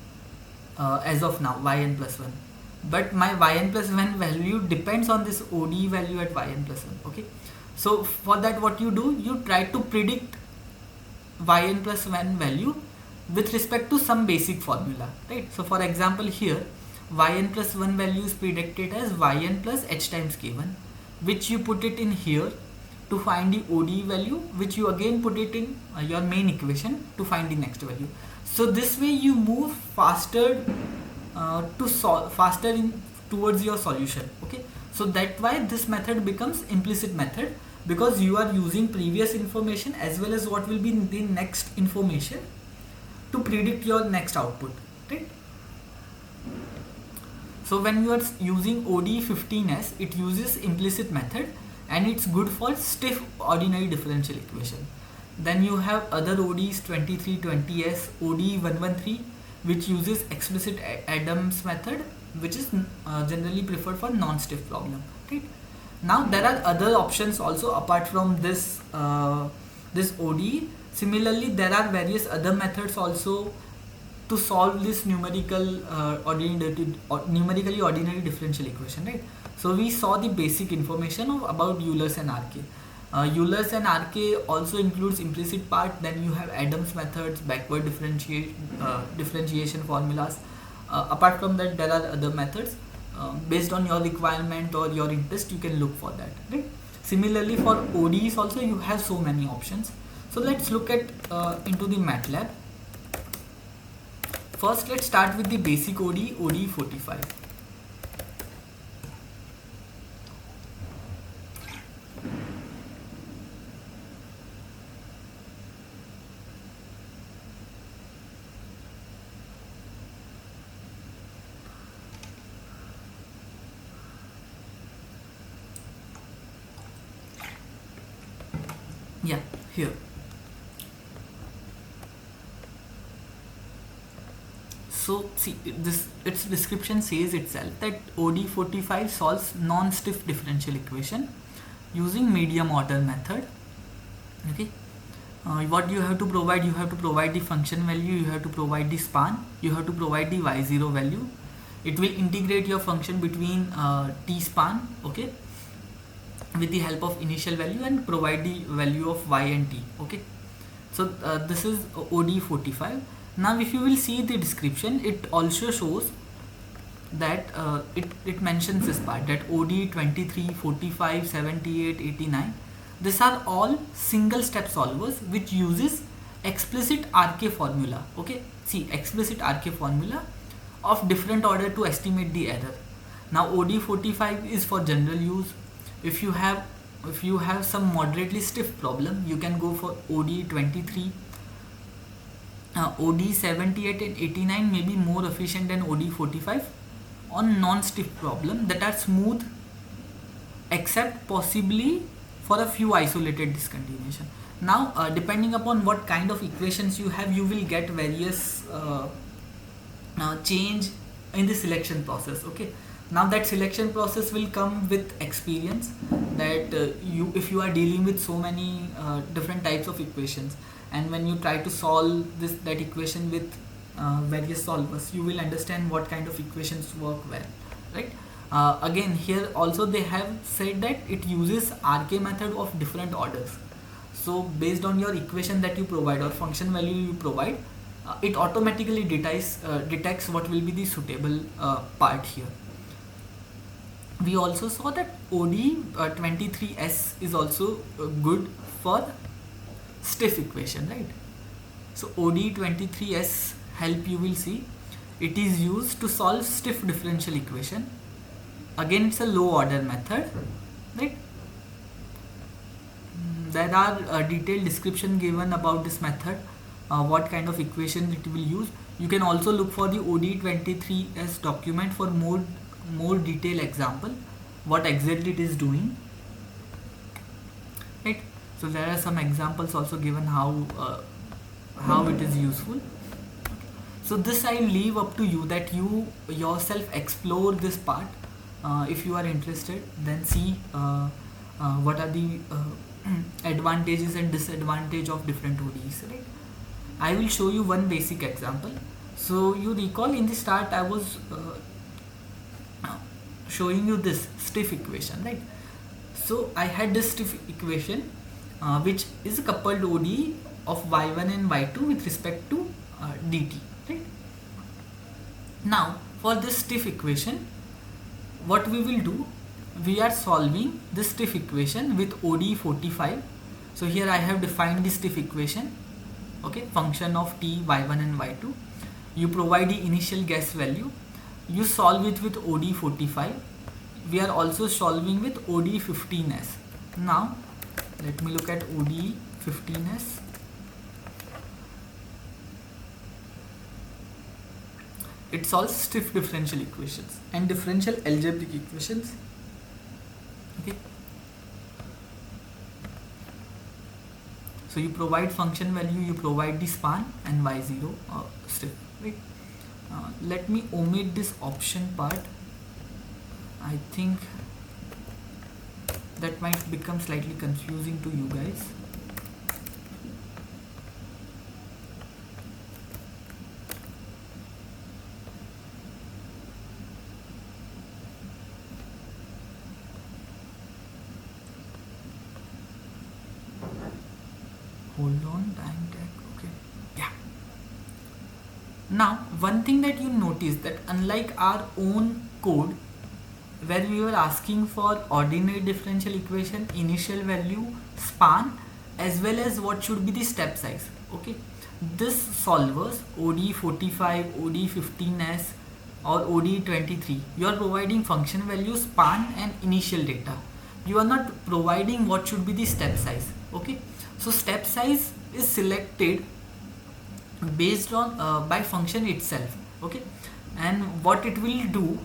as of now, yn plus 1, but my yn plus 1 value depends on this ODE value at yn plus 1. Okay, so for that what you do, you try to predict yn plus 1 value with respect to some basic formula, right? So for example here, yn plus 1 value is predicted as yn plus h times k1, which you put it in here to find the ODE value, which you again put it in your main equation to find the next value. So this way you move faster to solve faster towards your solution. Okay, so that's why this method becomes implicit method, because you are using previous information as well as what will be the next information to predict your next output, right? So when you are using ODE 15s, it uses implicit method and it's good for stiff ordinary differential equation. Then you have other ODEs 2320s, ODE 113, which uses explicit Adams method, which is generally preferred for non-stiff problem, right? Now there are other options also apart from this this ODE. Similarly, there are various other methods also to solve this numerically ordinary differential equation, right? So we saw the basic information about Euler's and RK. Euler's and RK also includes implicit part. Then you have Adams methods, backward differentiation formulas. Apart from that, there are other methods. Based on your requirement or your interest, you can look for that, right? Similarly, for ODEs also you have so many options. So let's look at into the Matlab. First, let's start with the basic ODE, ODE 45. Yeah, here. So see, its description says itself that ODE 45 solves non-stiff differential equation using medium order method. Okay, what you have to provide? You have to provide the function value, you have to provide the span, you have to provide the y0 value. It will integrate your function between t span, okay, with the help of initial value, and provide the value of y and t. Okay, so this is ODE 45. Now if you will see the description, it also shows that it mentions this part, that ODE 23, 45, 78, 89, these are all single step solvers which uses explicit RK formula. Okay, see, explicit RK formula of different order to estimate the error. Now ODE 45 is for general use. If you have some moderately stiff problem, you can go for ODE 23. ODE 78 and 89 may be more efficient than ODE 45 on non-stiff problem that are smooth except possibly for a few isolated discontinuation. Now depending upon what kind of equations you have, you will get various change in the selection process. Okay, now that selection process will come with experience, that you if you are dealing with so many different types of equations, and when you try to solve that equation with various solvers, you will understand what kind of equations work well, right? Again, here also they have said that it uses RK method of different orders. So based on your equation that you provide or function value you provide, it automatically detects what will be the suitable part here. We also saw that OD23S is also good for stiff equation, right? So OD23S help, you will see it is used to solve stiff differential equation. Again, it's a low order method, right? There are detailed description given about this method, what kind of equation it will use. You can also look for the OD23S document for more detailed example what exactly it is doing, right? So there are some examples also given how it is useful. So this I leave up to you, that you yourself explore this part. If you are interested, then see what are the advantages and disadvantage of different ODEs, right? I will show you one basic example. So you recall in the start I was showing you this stiff equation, right? So I had this stiff equation which is a coupled ODE of y1 and y2 with respect to dt, right? Now for this stiff equation, what we will do, we are solving this stiff equation with ODE45. So here I have defined the stiff equation, okay, function of t, y1 and y2. You provide the initial guess value, you solve it with ODE45. We are also solving with ODE15s. Now let me look at ODE15s. It solves stiff differential equations and differential algebraic equations. Okay. So you provide function value, you provide the span and y0 stiff, right? Let me omit this option part. I think that might become slightly confusing to you guys. Hold on, time tag. Okay, yeah. Now one thing that you notice, that unlike our own code where we were asking for ordinary differential equation, initial value, span, as well as what should be the step size, okay, this solvers ODE45, ODE15s or ODE23, you are providing function value, span and initial data. You are not providing what should be the step size, okay. So step size is selected based on by function itself, okay, and what it will do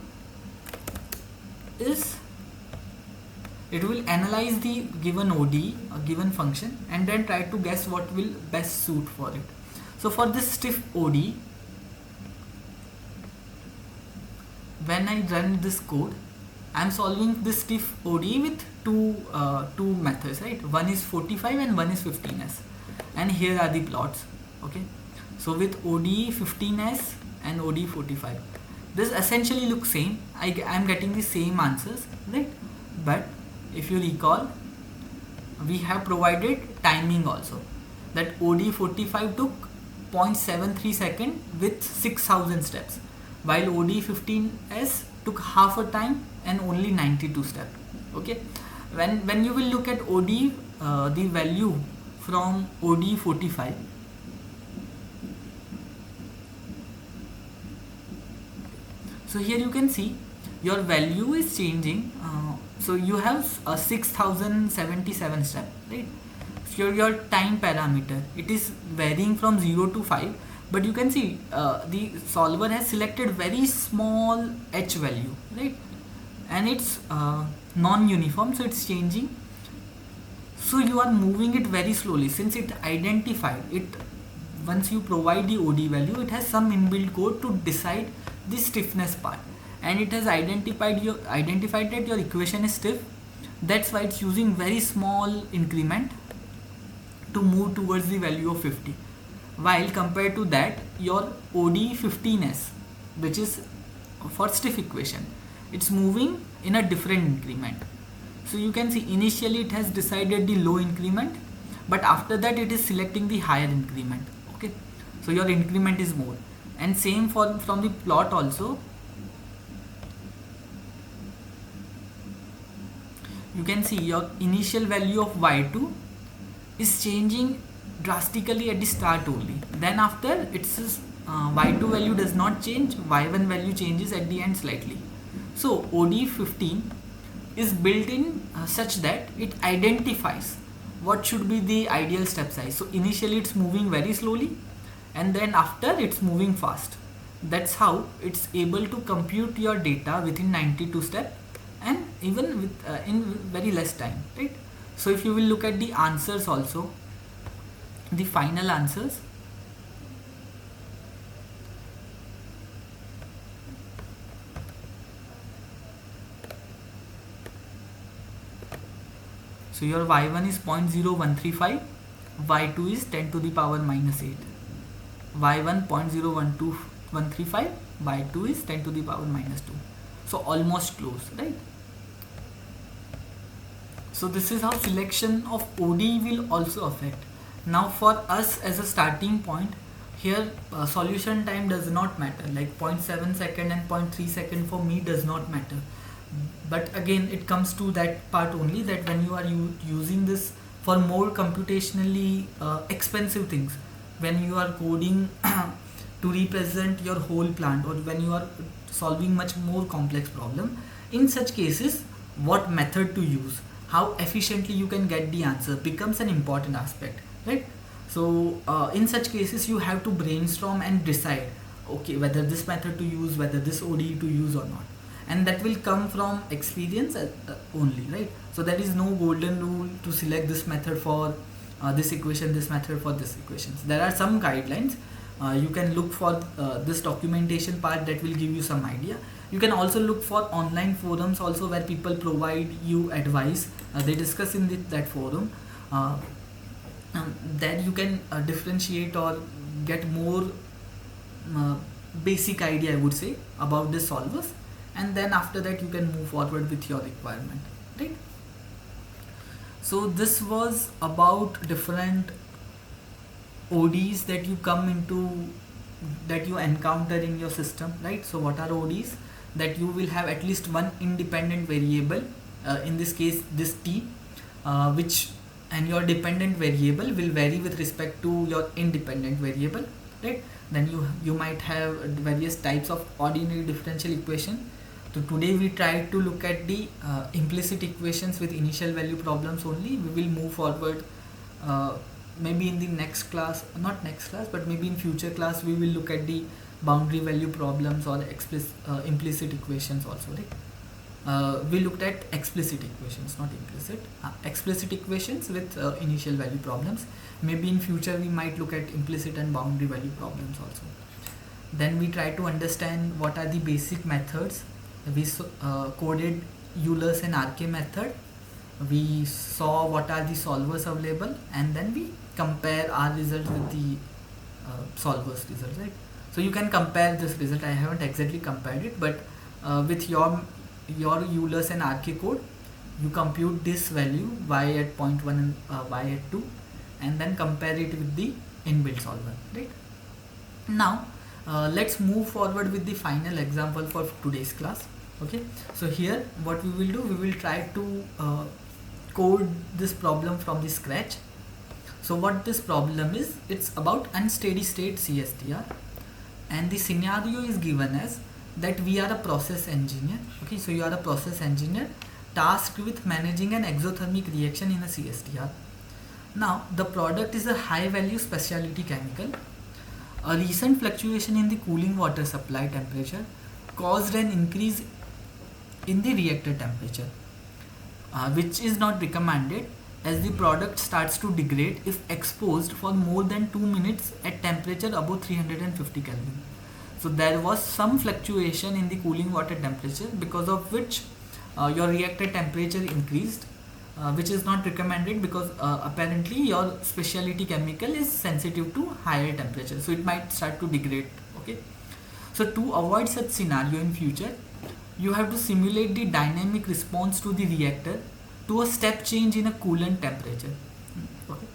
is it will analyze the given ODE, a given function, and then try to guess what will best suit for it. So for this stiff ODE, when I run this code, I am solving this stiff ODE with two methods, right? One is 45 and one is 15s, and here are the plots, okay. So with ODE 15s and ODE 45, this essentially looks same. I am getting the same answers, right? But if you recall, we have provided timing also, that ODE 45 took 0.73 second with 6000 steps, while ODE 15s took half a time and only 92 steps, okay. When you will look at ODE, the value from ODE 45, so here you can see your value is changing. So you have 6077 steps, right? So your time parameter, it is varying from 0 to 5, but you can see the solver has selected very small h value, right? and it's non-uniform, so it's changing. So you are moving it very slowly since it identified it. Once you provide the OD value, it has some inbuilt code to decide the stiffness part, and it has identified that your equation is stiff. That's why it's using very small increment to move towards the value of 50, while compared to that your OD 15s, which is for stiff equation, it's moving in a different increment. So you can see initially it has decided the low increment, but after that it is selecting the higher increment. Okay, so your increment is more, and same for from the plot also. You can see your initial value of y2 is changing drastically at the start only. Then after it's y2 value does not change, y1 value changes at the end slightly. So OD15 is built in such that it identifies what should be the ideal step size. So initially it's moving very slowly, and then after it's moving fast. That's how it's able to compute your data within 92 steps, and even with in very less time, right? So if you will look at the answers also, the final answers, so your y1 is 0.0135, y2 is 10 to the power minus 8, y1 0.01235, y2 is 10 to the power minus 2. So almost close, right? So this is how selection of OD will also affect. Now for us as a starting point, here solution time does not matter, like 0.7 second and 0.3 second for me does not matter. But again it comes to that part only, that when you are using this for more computationally expensive things, when you are coding to represent your whole plant, or when you are solving much more complex problem, in such cases what method to use, how efficiently you can get the answer becomes an important aspect, right? So in such cases you have to brainstorm and decide, okay, whether this method to use, whether this ODE to use or not, and that will come from experience only, right? So there is no golden rule to select this method for this equation, this method for this equations. There are some guidelines. You can look for this documentation part, that will give you some idea. You can also look for online forums also, where people provide you advice. They discuss in that forum. Then you can differentiate or get more basic idea, I would say, about the solvers, and then after that you can move forward with your requirement, right? So this was about different ODs that you come into, that you encounter in your system, right? So what are ODs? That you will have at least one independent variable, in this case this t, which, and your dependent variable will vary with respect to your independent variable, right? Then you might have various types of ordinary differential equation. So today we tried to look at the implicit equations with initial value problems only. We will move forward maybe in the next class, not next class, but maybe in future class we will look at the boundary value problems or implicit equations also, right? We looked at explicit equations, not implicit. Explicit equations with initial value problems. Maybe in future we might look at implicit and boundary value problems also. Then we try to understand what are the basic methods. We coded Euler's and RK method. We saw what are the solvers available, and then we compare our results with the solvers result, right? So you can compare this result. I haven't exactly compared it, but with your Euler's and RK code, you compute this value y at 0.1 and y at 2, and then compare it with the inbuilt solver, right? Now let's move forward with the final example for today's class. Okay, so here what we will do, we will try to code this problem from the scratch. So what this problem is, it's about unsteady state CSTR, and the scenario is given as that we are a process engineer. Okay, so you are a process engineer tasked with managing an exothermic reaction in a CSTR. Now the product is a high value specialty chemical. A recent fluctuation in the cooling water supply temperature caused an increase in the reactor temperature, which is not recommended as the product starts to degrade if exposed for more than 2 minutes at temperature above 350 Kelvin. So there was some fluctuation in the cooling water temperature, because of which your reactor temperature increased, which is not recommended, because apparently your specialty chemical is sensitive to higher temperature, so it might start to degrade. Okay, so to avoid such scenario in future, you have to simulate the dynamic response to the reactor to a step change in a coolant temperature. Okay.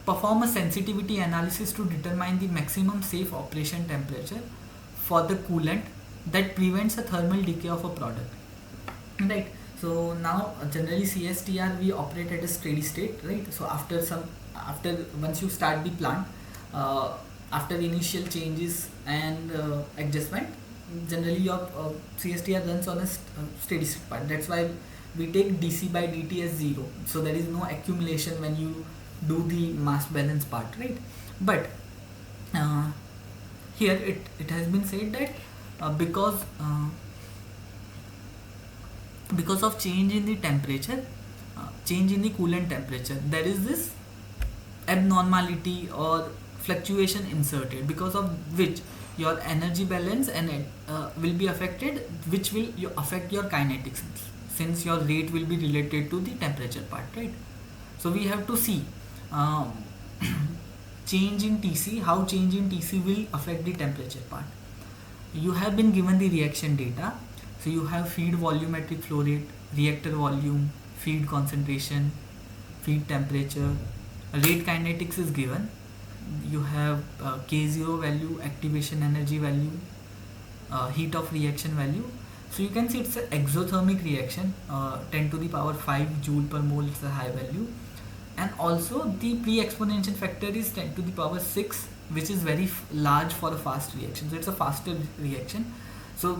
Perform a sensitivity analysis to determine the maximum safe operation temperature for the coolant that prevents a thermal decay of a product. Right. So now generally CSTR we operate at a steady state, right? So after once you start the plant, after initial changes and adjustment, generally your CSTR runs on a steady state part. That's why we take dc by dt as 0, so there is no accumulation when you do the mass balance part, right? But here it has been said that because of change in the temperature, change in the coolant temperature, there is this abnormality or fluctuation inserted, because of which your energy balance and will be affected, which will affect your kinetics, since your rate will be related to the temperature part, right? So we have to see change in TC, how change in TC will affect the temperature part. You have been given the reaction data, so you have feed volumetric flow rate, reactor volume, feed concentration, feed temperature, rate kinetics is given. You have K0 value, activation energy value, heat of reaction value. So you can see it's an exothermic reaction, 10 to the power 5 joule per mole, it's a high value. And also the pre-exponential factor is 10 to the power 6, which is very large for a fast reaction. So it's a faster reaction. So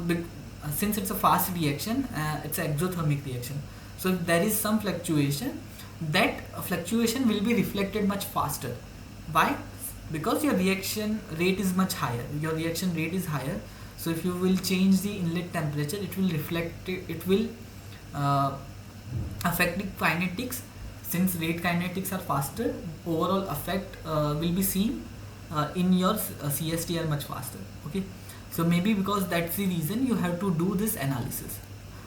since it's a fast reaction, it's an exothermic reaction. So if there is some fluctuation, that fluctuation will be reflected much faster. Why? Because your reaction rate is much higher. Your reaction rate is higher. So if you will change the inlet temperature, it will reflect, it will affect the kinetics. Since rate kinetics are faster, overall effect will be seen in your CSTR much faster. Okay, so maybe because that's the reason you have to do this analysis.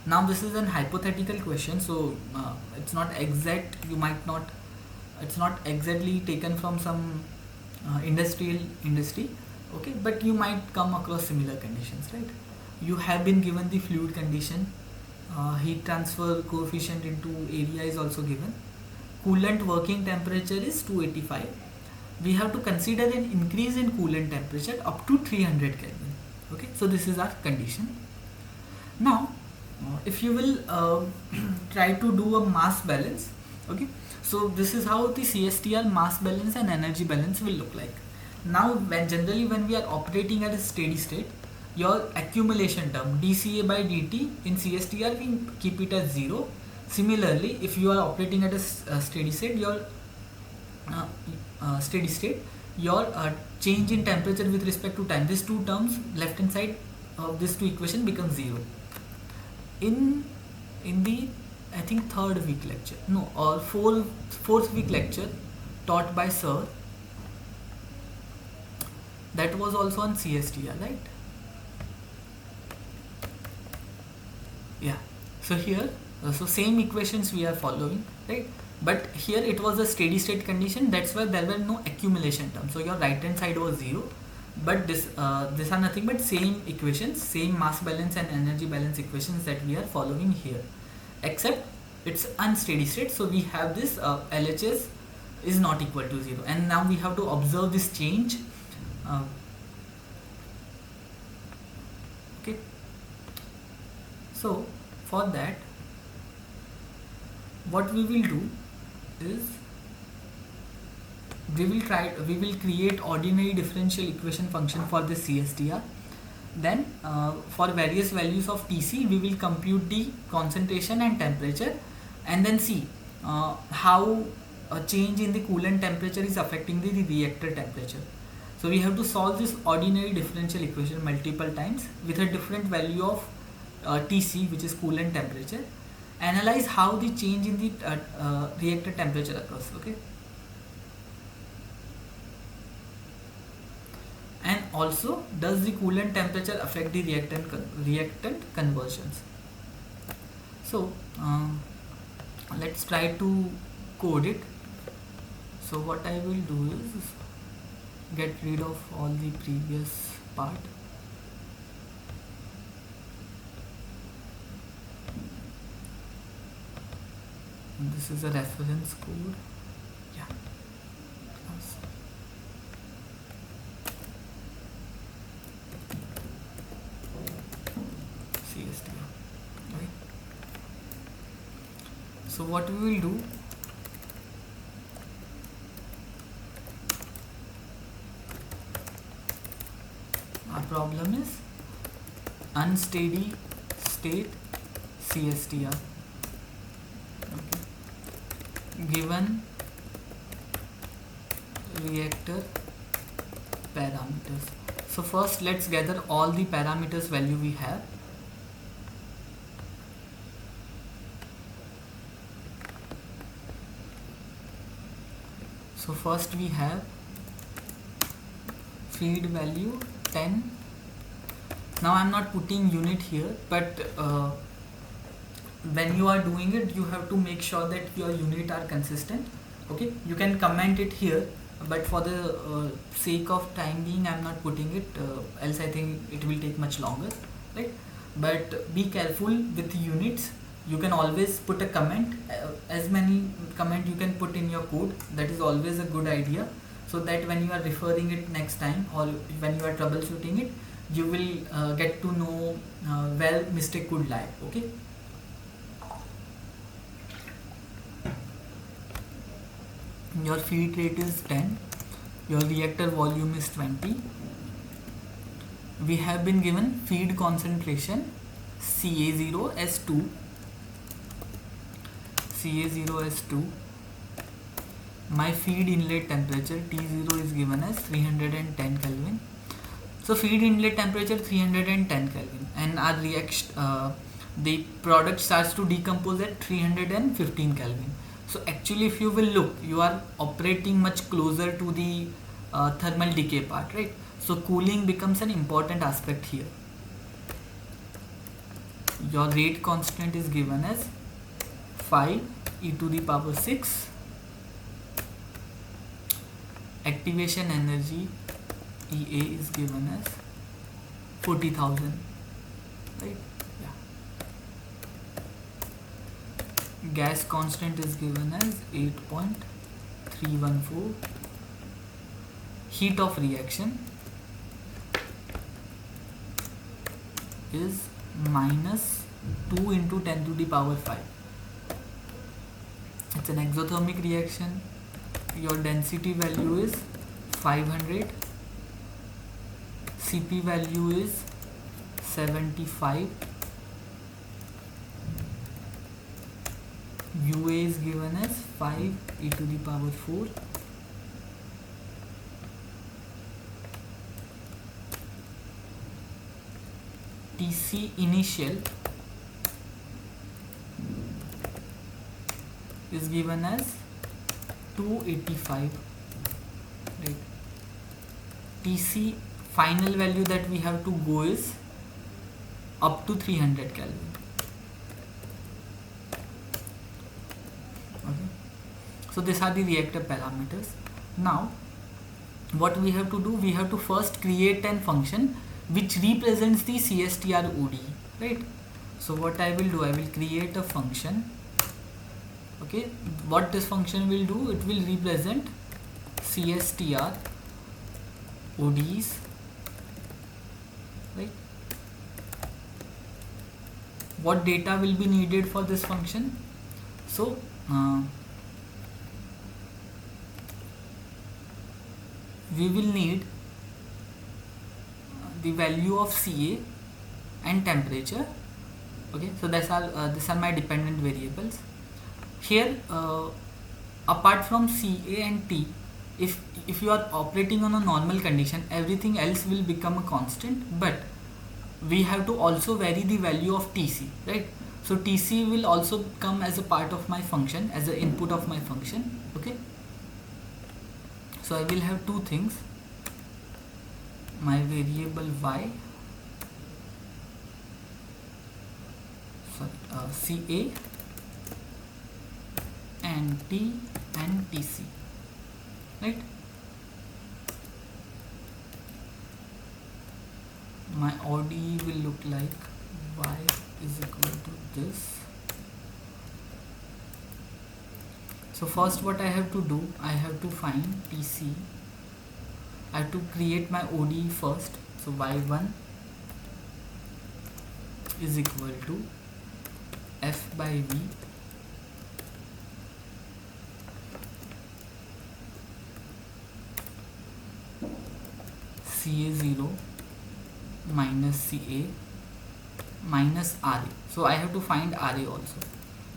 Now this is an hypothetical question, so it's not exact. You might not. It's not exactly taken from some industry. Okay, but you might come across similar conditions, right? You have been given the fluid condition, heat transfer coefficient into area is also given, coolant working temperature is 285. We have to consider an increase in coolant temperature up to 300 Kelvin. Okay, so this is our condition. Now if you will try to do a mass balance, okay, so this is how the CSTR mass balance and energy balance will look like. Now when we are operating at a steady state, your accumulation term dCA by dt in CSTR we keep it as 0. Similarly, if you are operating at a steady state, your change in temperature with respect to time, these two terms left hand side of these two equation becomes 0. In the I think third week lecture, no, or fourth week lecture taught by sir, that was also on CSTR, right? Yeah. So here, so same equations we are following, right? But here it was a steady state condition. That's why there were no accumulation terms. So your right hand side was 0. But these are nothing but same equations, same mass balance and energy balance equations that we are following here, except it's unsteady state. So we have this LHS is not equal to 0, and now we have to observe this change. Okay. So for that, what we will do is we will create ordinary differential equation function for the CSTR. Then for various values of TC, we will compute the concentration and temperature, and then see how a change in the coolant temperature is affecting the reactor temperature. So we have to solve this ordinary differential equation multiple times with a different value of Tc, which is coolant temperature. Analyze how the change in the reactor temperature occurs. Okay. And also, does the coolant temperature affect the reactant conversions? So let's try to code it. So what I will do is get rid of all the previous part. And this is a reference code. Yeah. CST. Okay. So what we will do, our problem is unsteady state CSTR. Okay. Given reactor parameters. So first let's gather all the parameters value we have. So first we have feed value 10. Now I'm not putting unit here, but when you are doing it, you have to make sure that your unit are consistent. Okay, you can comment it here, but for the sake of time being, I'm not putting it, else I think it will take much longer, right? But be careful with units. You can always put a comment, as many comment you can put in your code. That is always a good idea, so that when you are referring it next time or when you are troubleshooting it, you will get to know where mistake could lie. Okay. Your feed rate is 10, your reactor volume is 20. We have been given feed concentration Ca0 as 2. Ca0 as 2. My feed inlet temperature T0 is given as 310 Kelvin. So feed inlet temperature 310 Kelvin, and our reaction, the product starts to decompose at 315 Kelvin. So actually, if you will look, you are operating much closer to the thermal decay part, right? So cooling becomes an important aspect here. Your rate constant is given as 5 e to the power 6. Activation energy EA is given as 40,000, right? Yeah. Gas constant is given as 8.314. Heat of reaction is minus 2 into 10 to the power 5. It's an exothermic reaction. Your density value is 500. Cp value is 75. UA is given as 5 e to the power 4. TC initial is given as 285, right? TC final value that we have to go is up to 300 Kelvin. Okay. So these are the reactor parameters. Now what we have to do, we have to first create an function which represents the CSTR ODE, right? So what I will do, I will create a function. Okay, what this function will do, it will represent CSTR ODEs, right? What data will be needed for this function? So we will need the value of Ca and temperature. Okay, so these are my dependent variables. Here apart from Ca and T, if you are operating on a normal condition, everything else will become a constant, but we have to also vary the value of tc, right? So tc will also come as a part of my function, as the input of my function. Okay, so I will have two things, my variable y, ca and t and tc, right? My ODE will look like y is equal to this. So first what I have to do, I have to find tc. I have to create my ODE first. So y1 is equal to f by v ca0 minus ca minus RA. So I have to find RA also.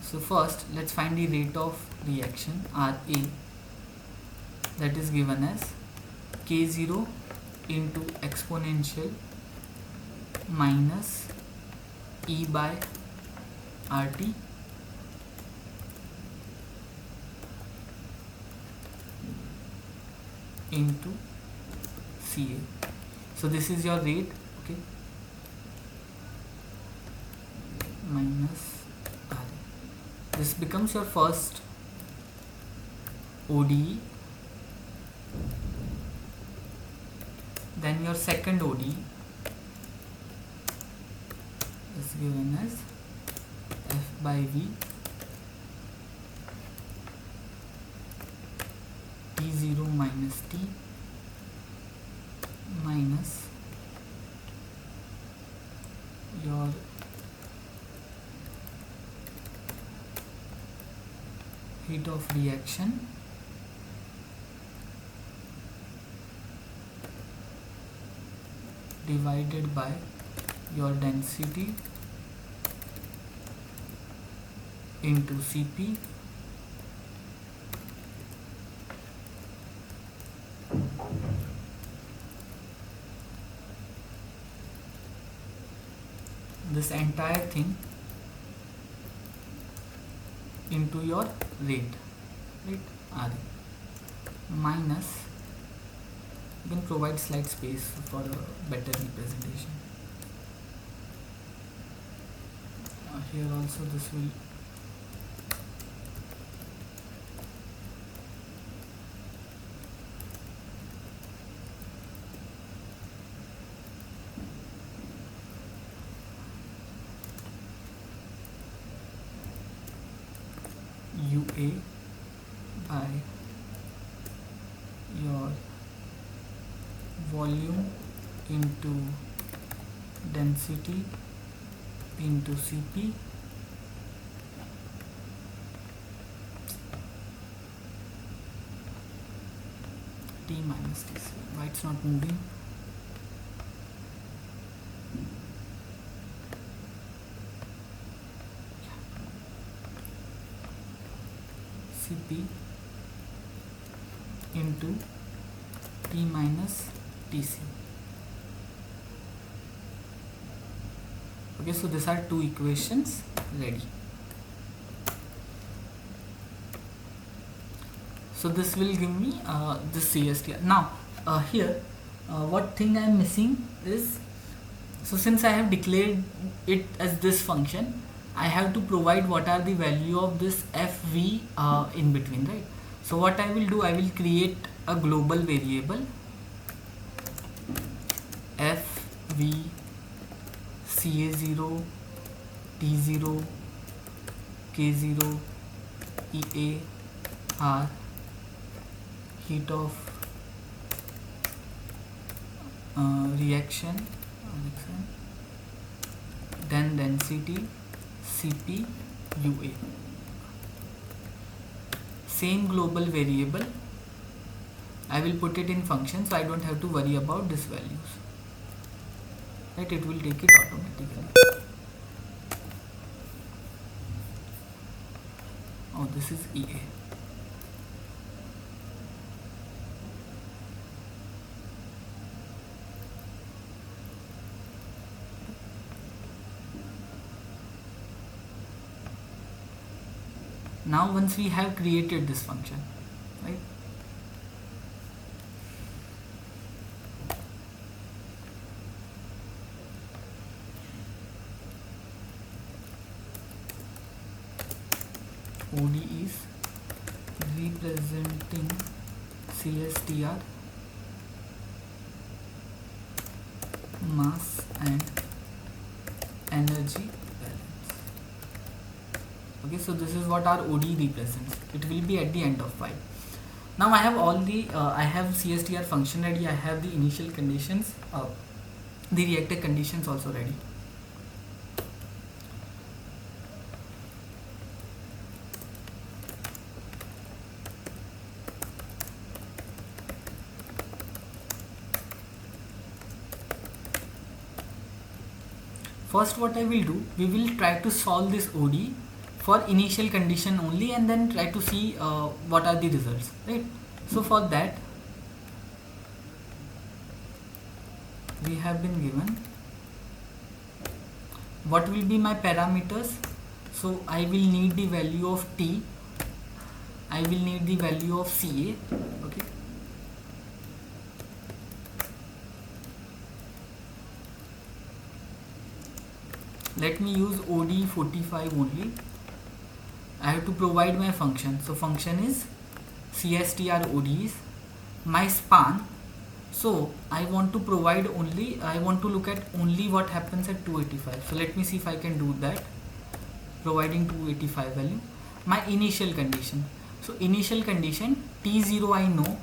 So first let's find the rate of reaction RA, that is given as K0 into exponential minus E by RT into CA. So this is your rate, okay, minus RA. This becomes your first ODE. Then your second ODE is given as F by V T0 minus T minus your heat of reaction divided by your density into Cp this entire thing into your rate, right, RA, minus, you can provide slight space for a better representation. Here also this will UA by your volume into density into Cp T minus Tc. Why it's not moving? Cp into T minus Tc. Okay, so these are two equations ready. So this will give me this CSTR. Now here what thing I am missing is, so since I have declared it as this function, I have to provide what are the value of this FV in between, right? So what I will do, I will create a global variable FV CA0 T0 K0 EA R heat of reaction, then density Cp UA. Same global variable, I will put it in function, so I don't have to worry about this values, right? It will take it automatically. Oh, this is EA. Now once we have created this function, right, OD is representing CSTR, mass and energy balance. Okay, so this is what our OD represents. It will be at the end of while. Now I have all the I have CSTR function ready. I have the initial conditions, the reactor conditions also ready. First what I will do, we will try to solve this OD for initial condition only and then try to see what are the results, right? So for that we have been given what will be my parameters. So I will need the value of T, I will need the value of CA, okay. Let me use OD 45 only. I have to provide my function. So function is CSTR ODs. My span. So I want to provide only, I want to look at only what happens at 285. So let me see if I can do that. Providing 285 value. My initial condition. So initial condition T0 I know.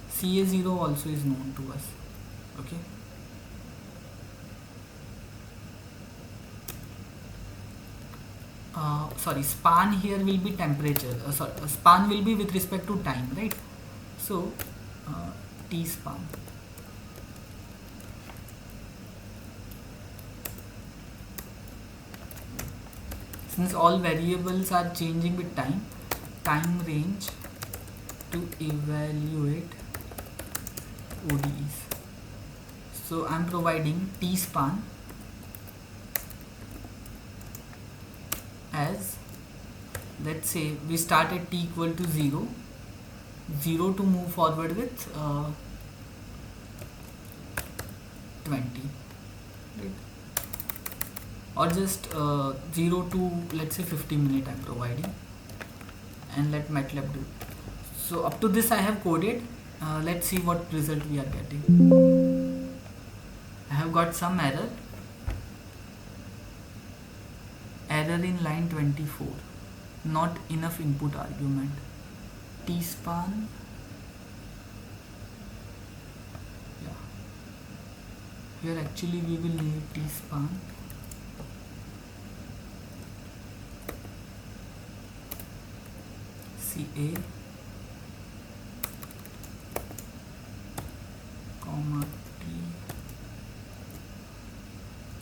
CA0 also is known to us. Okay. Sorry, span here will be temperature, span will be with respect to time, right? So T span, since all variables are changing with time range to evaluate ODEs. So I'm providing T span as, let's say we start at T equal to 0 to move forward with 20, right? Or just 0 to, let's say 50 minute I'm providing, and let Matlab do. So up to this I have coded. Let's see what result we are getting. I have got some error in line 24, not enough input argument. T span, yeah, here actually we will need T span. CA comma T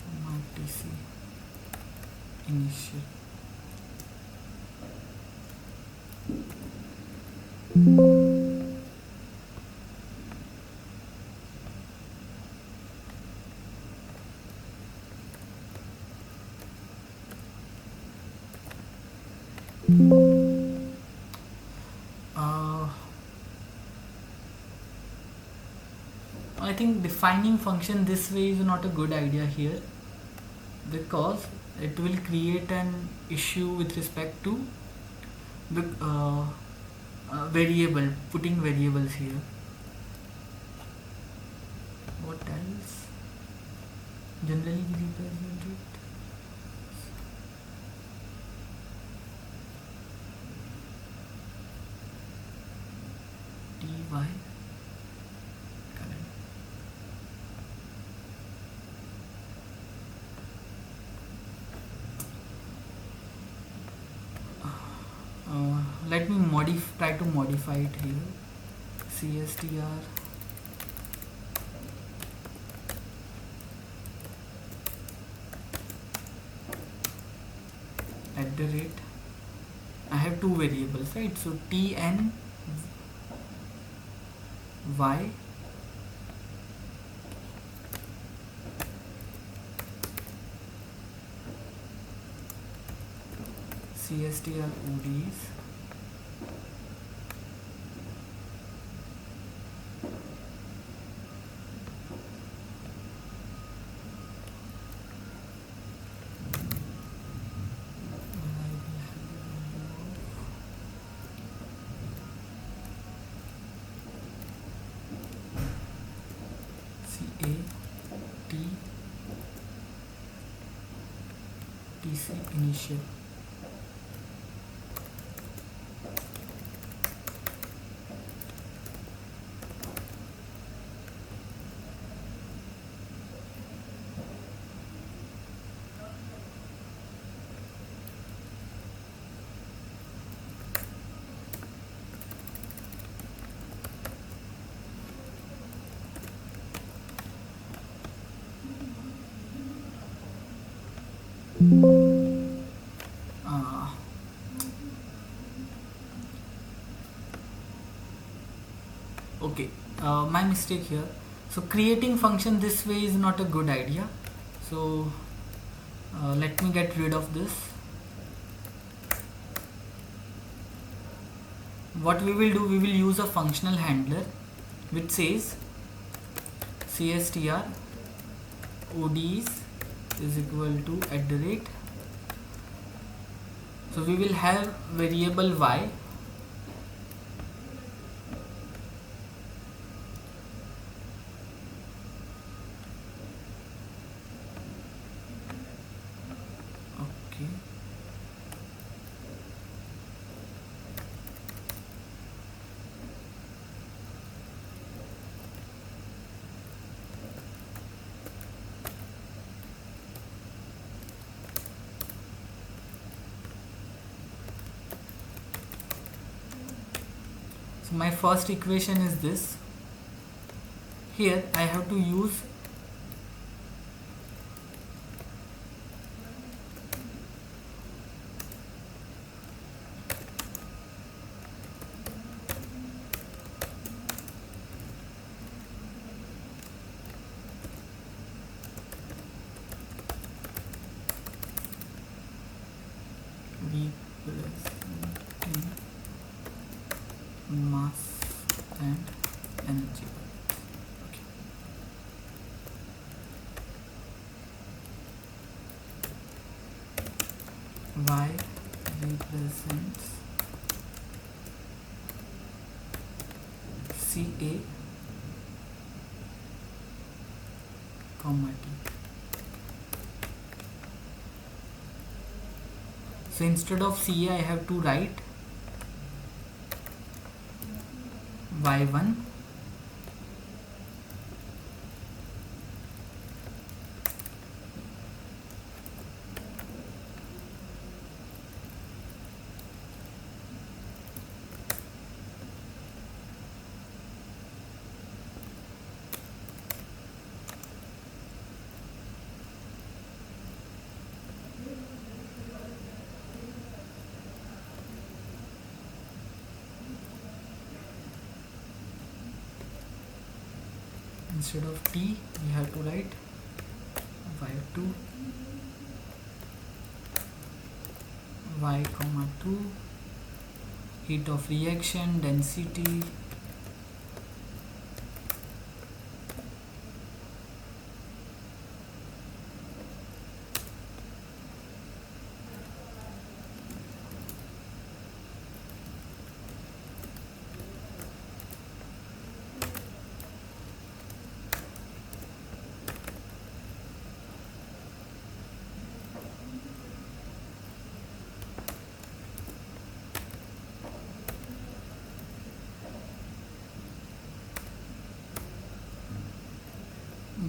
comma TC initial. I think defining function this way is not a good idea here, because it will create an issue with respect to the variable, putting variables here. What else? Generally we represent it. Ty let me try to modify it here. CSTR at the rate, I have two variables, right? So Tn y CSTR ODs TC initial. Uh, okay, my mistake here. So creating function this way is not a good idea. So let me get rid of this. What we will do, we will use a functional handler which says CSTR ODs is equal to @ so we will have variable y okay. So my first equation is this. Here I have to use representing mass and energy. Okay. Y represents CA, comma T. So instead of CA I have to write Y1 instead of T we have to write Y2 Y comma 2 heat of reaction density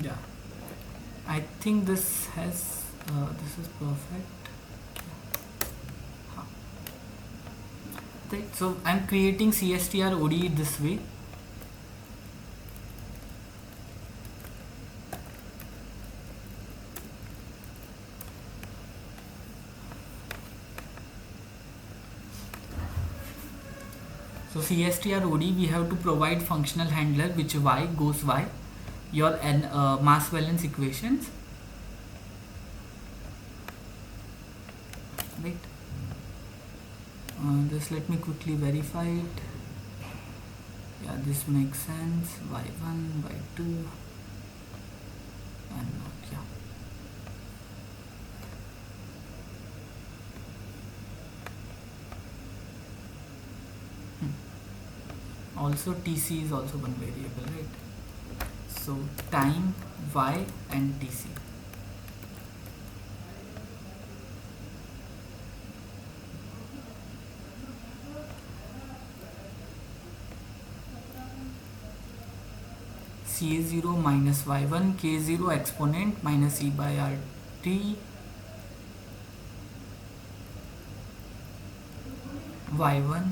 yeah. I think this has this is perfect. Right, so I'm creating CSTR ODE this way. So CSTR ODE we have to provide functional handler which y goes y your mass balance equations, right? Just let me quickly verify it. Yeah, this makes sense. Y1, Y2, and yeah. Also TC is also one variable, right? So time, Y, and TC. CA0 minus Y1, K0 exponent minus E by RT, Y1,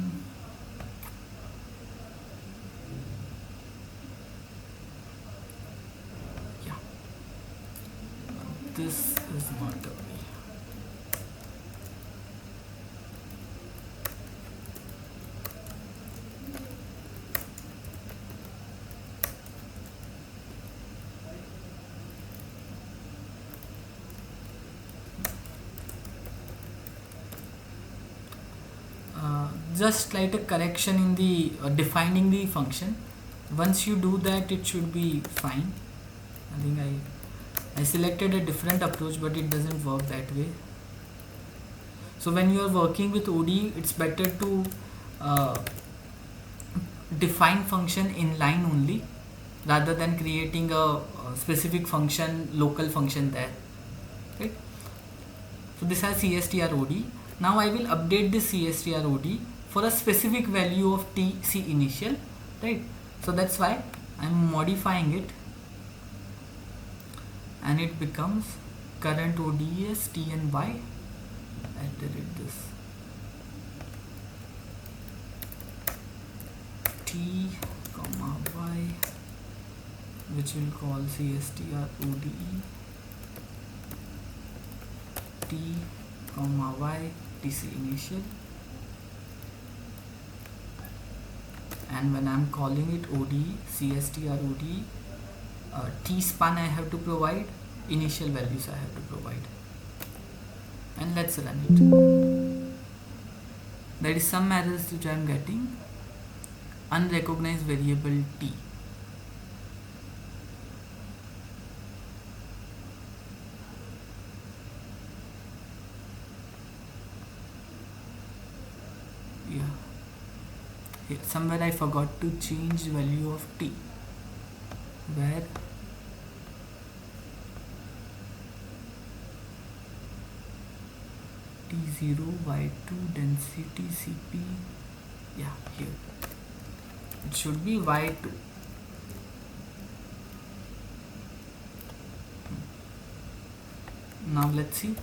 yeah, this is not a way. Just like a correction in the defining the function. Once you do that, it should be fine. I think I selected a different approach, but it doesn't work that way. So when you are working with OD, it's better to define function in line only, rather than creating a specific function, local function there, right? So this has CSTROD. Now I will update this CSTROD for a specific value of TC initial, right? So that's why I'm modifying it, and it becomes current ODS T and Y. I delete this T comma Y, which will call CSTRODE T comma Y TC initial, and when I'm calling it ODE CSTRODE, T span I have to provide, initial values I have to provide, and let's run it. There is some errors which I am getting. Unrecognized variable T. Yeah, here somewhere I forgot to change value of T, where T0 Y2 density CP, yeah, here it should be Y2. Now let's see.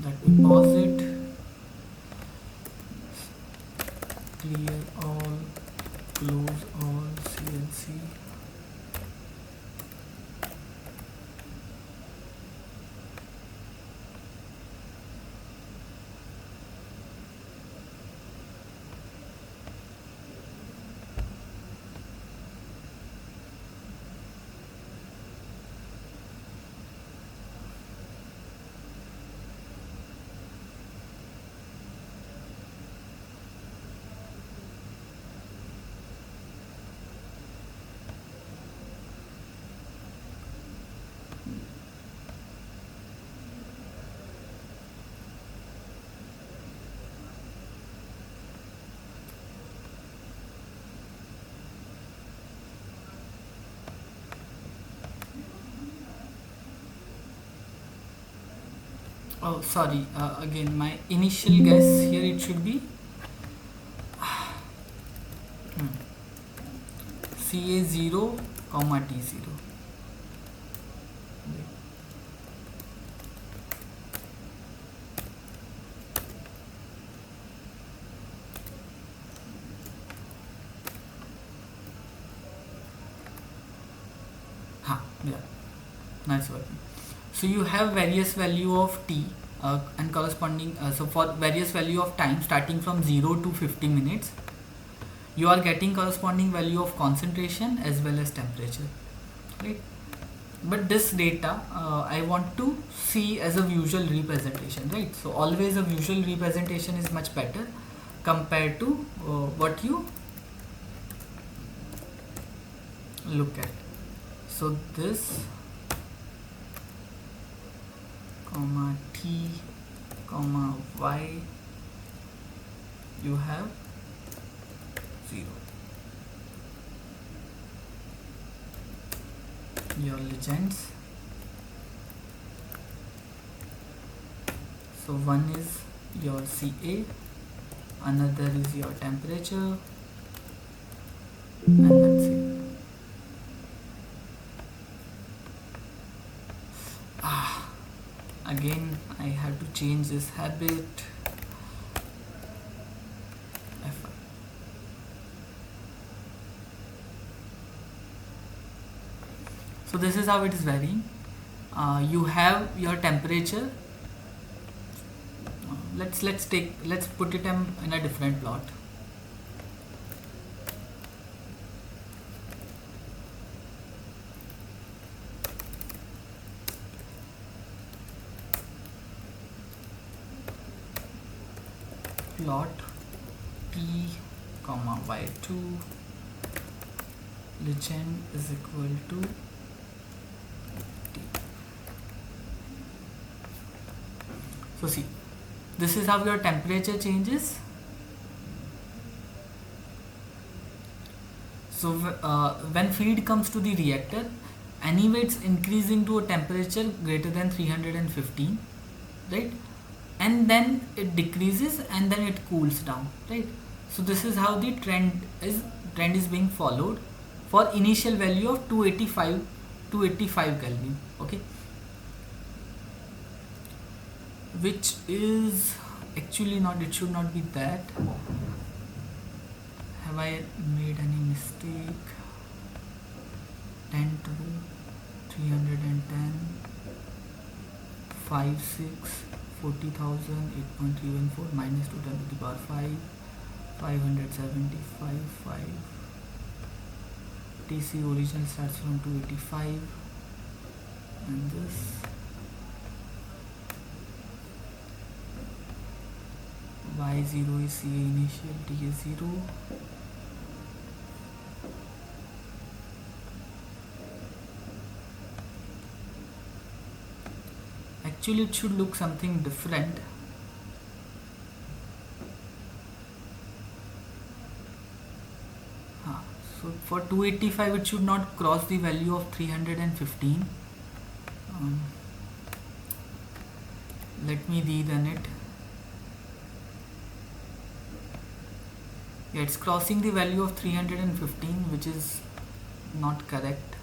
Let me pause it, clear all, close all CLC. Oh, sorry. Again, my initial guess here, it should be CA0 comma T0. Yeah, nice working. So you have various value of t and corresponding, so for various value of time starting from 0 to 50 minutes, you are getting corresponding value of concentration as well as temperature, right? But this data I want to see as a visual representation, right? So always a visual representation is much better compared to what you look at. So this comma t comma y, you have 0. Your legends, so one is your Ca, another is your temperature, and that's it. Again I have to change this habit. So this is how it is varying. You have your temperature. Let's put it in a different plot. Plot t comma y2 legend is equal to t. So see, this is how your temperature changes. So when feed comes to the reactor, anyway it's increasing to a temperature greater than 315, right? And then it decreases and then it cools down, right? So this is how the trend is being followed for initial value of 285 Kelvin, okay, which is actually not, it should not be that. Have I made any mistake? 10 to 310 5 6 40,000 8.314 minus 2 10 to the power 5 575 5. TC original starts from 285 and this Y0 is CA initial, T is 0. Actually it should look something different. So for 285 it should not cross the value of 315. Let me rerun it. Yeah, it's crossing the value of 315, which is not correct.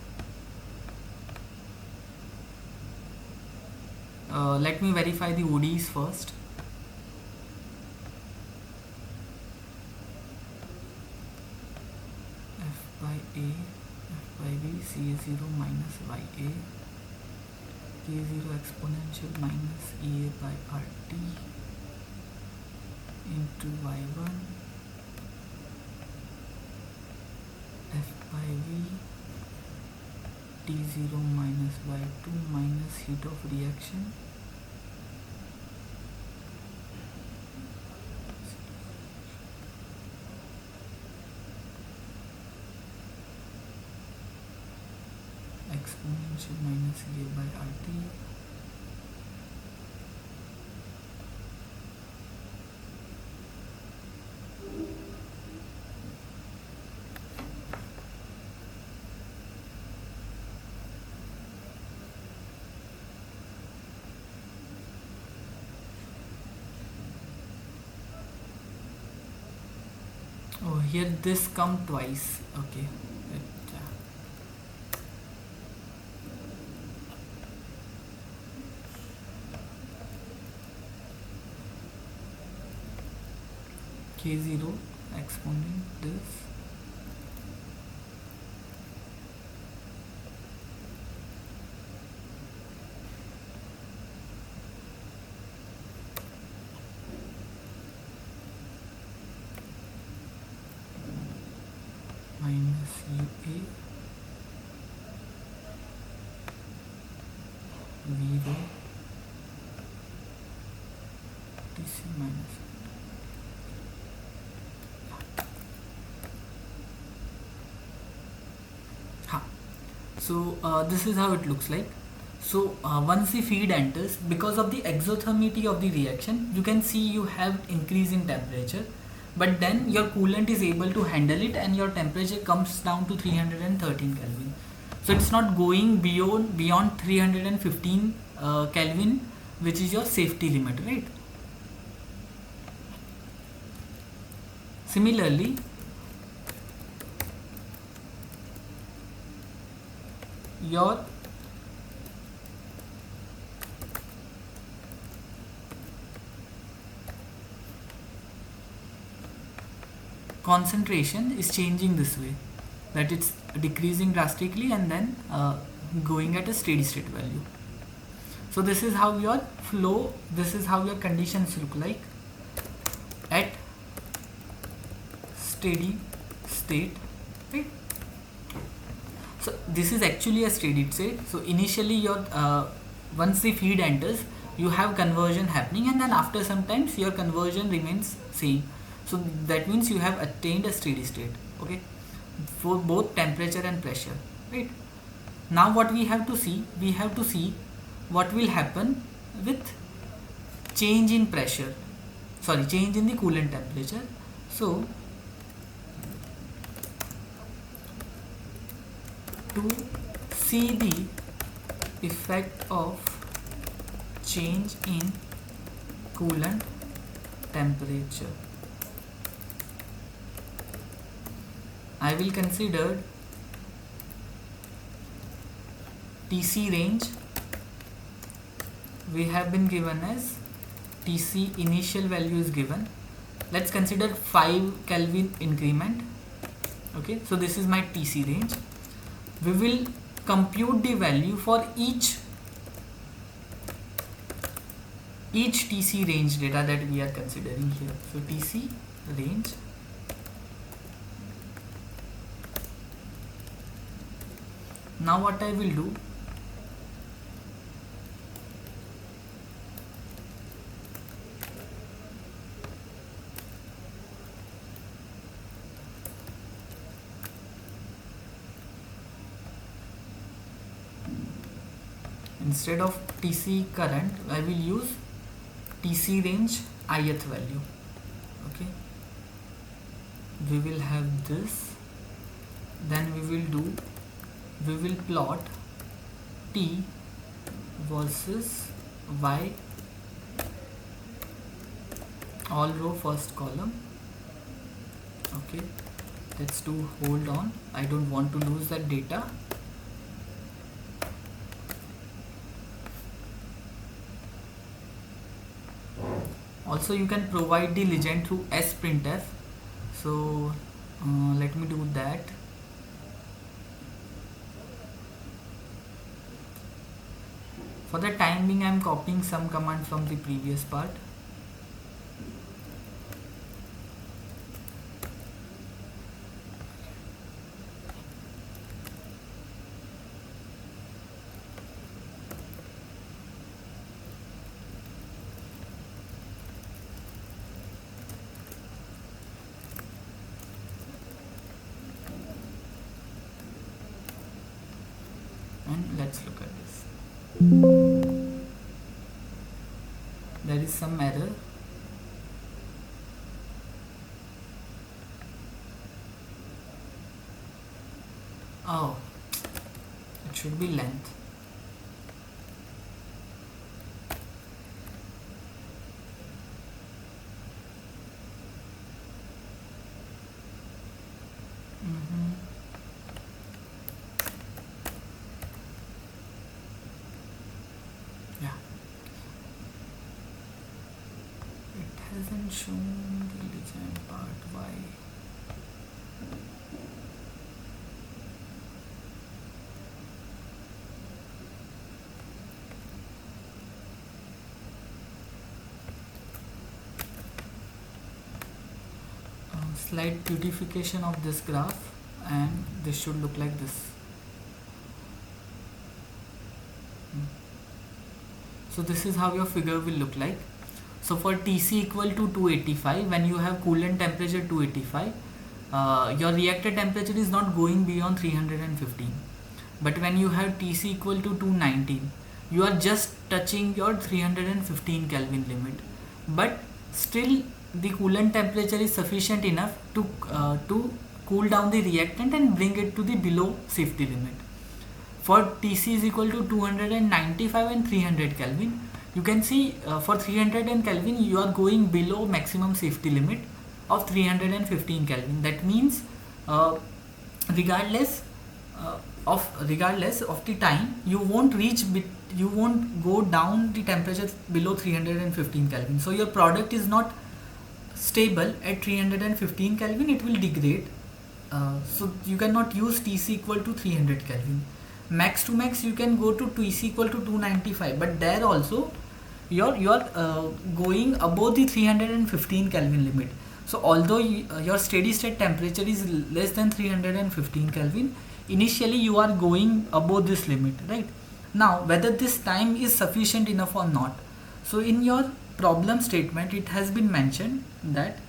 Let me verify the ODs first. F by A, F by B, CA0 minus YA, K0 exponential minus EA by RT into Y1, F by V, T0 minus Y2 minus heat of reaction exponential minus EA by RT Oh, here this come twice. Okay. K0 exponent this So this is how it looks like. So once the feed enters, because of the exothermity of the reaction, you can see you have increase in temperature, but then your coolant is able to handle it and your temperature comes down to 313 Kelvin. So it's not going beyond 315 Kelvin, which is your safety limit, right? Similarly, your concentration is changing this way, that it's decreasing drastically and then going at a steady state value. So this is how your flow, this is how your conditions look like at steady state, right? So this is actually a steady state. So initially your once the feed enters, you have conversion happening, and then after some times your conversion remains same. So that means you have attained a steady state, okay, for both temperature and pressure, right? Now what we have to see, what will happen with change in pressure, change in the coolant temperature. So to see the effect of change in coolant temperature, I will consider TC range. We have been given as TC initial value is given. Let's consider 5 Kelvin increment. Okay, so this is my TC range. We will compute the value for each TC range data that we are considering here. So TC range, now what I will do, instead of TC current, I will use TC range ith value. Okay, we will have this, then we will plot T versus Y, all row first column. Okay, let's do, hold on, I don't want to lose that data. Also you can provide the legend through sprintf, so let me do that. For the time being, I am copying some command from the previous part. And let's look at this. There is some error. Oh, it should be length. Yeah, it hasn't shown the design part. Why? Slight beautification of this graph, and this should look like this. So this is how your figure will look like. So for TC equal to 285, when you have coolant temperature 285, your reactor temperature is not going beyond 315. but when you have Tc equal to 219, you are just touching your 315 Kelvin limit, but still the coolant temperature is sufficient enough to cool down the reactant and bring it to the below safety limit. For Tc is equal to 295 and 300 Kelvin, you can see for 300 Kelvin you are going below maximum safety limit of 315 Kelvin. That means regardless of the time, you won't go down the temperature below 315 Kelvin. So your product is not stable at 315 Kelvin, it will degrade. So you cannot use Tc equal to 300 Kelvin. Max to max you can go to Tc equal to 295, but there also you are going above the 315 Kelvin limit. So although your steady state temperature is less than 315 Kelvin, initially you are going above this limit, right? Now whether this time is sufficient enough or not. So in your problem statement it has been mentioned that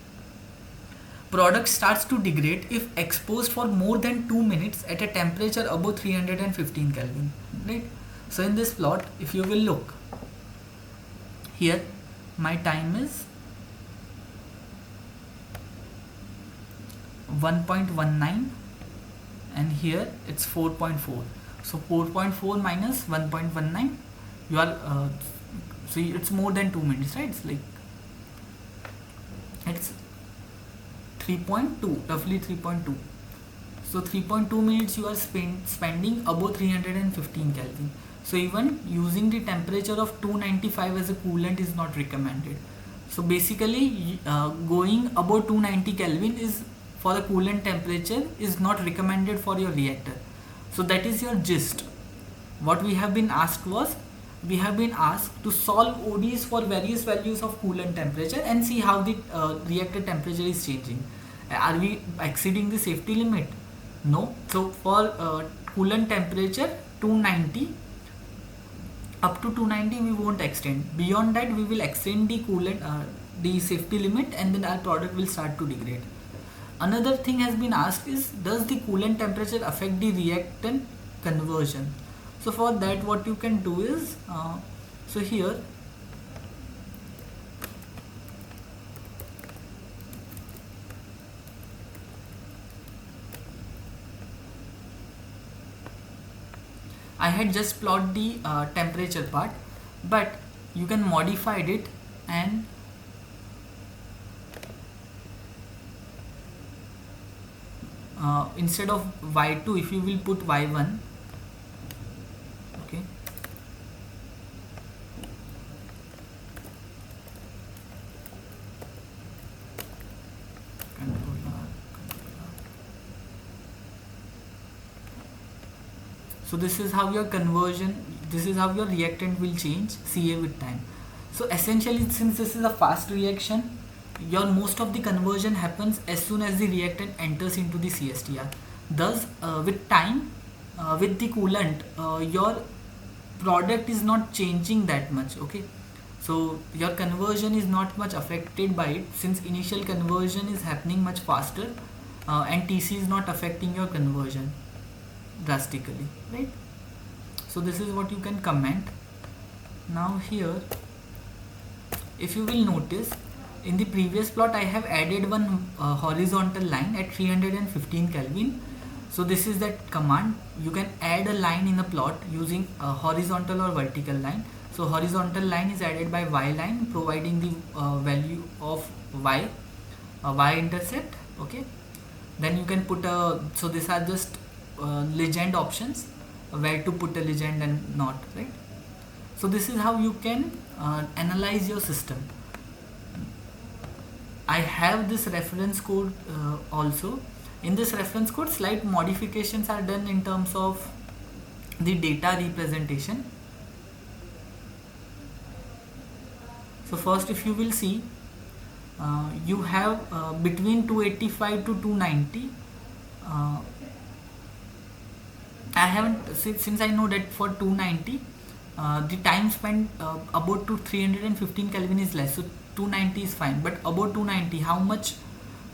product starts to degrade if exposed for more than 2 minutes at a temperature above 315 Kelvin, right? So in this plot, if you will look here, my time is 1.19 and here it's 4.4. So 4.4 minus 1.19, you are see it's more than 2 minutes, right? It's like it's 3.2, roughly 3.2. So 3.2 minutes you are spending above 315 Kelvin. So even using the temperature of 295 as a coolant is not recommended. So basically going above 290 Kelvin is for the coolant temperature is not recommended for your reactor. So that is your gist. What we have been asked was, we have been asked to solve ODs for various values of coolant temperature and see how the reactor temperature is changing. Are we exceeding the safety limit? No. So for coolant temperature 290, up to 290 we won't extend. Beyond that we will extend the coolant the safety limit, and then our product will start to degrade. Another thing has been asked is, does the coolant temperature affect the reactant conversion? So for that what you can do is, so here I had just plotted the temperature part, but you can modify it and instead of y2, if you will put y1, okay, so this is how your reactant will change Ca with time. So essentially, since this is a fast reaction, your most of the conversion happens as soon as the reactant enters into the CSTR. Thus with time, with the coolant, your product is not changing that much, okay? So your conversion is not much affected by it, since initial conversion is happening much faster, and Tc is not affecting your conversion drastically, right? So this is what you can comment. Now here, if you will notice, in the previous plot I have added one horizontal line at 315 Kelvin. So this is that command. You can add a line in a plot using a horizontal or vertical line. So horizontal line is added by y line, providing the value of y intercept, okay? Then you can put a, so these are just legend options, where to put a legend and not, right? So this is how you can analyze your system. I have this reference code also. In this reference code, slight modifications are done in terms of the data representation. So first, if you will see, you have between 285 to 290. I haven't, since I know that for 290 the time spent about to 315 Kelvin is less, so 290 is fine, but about 290, how much,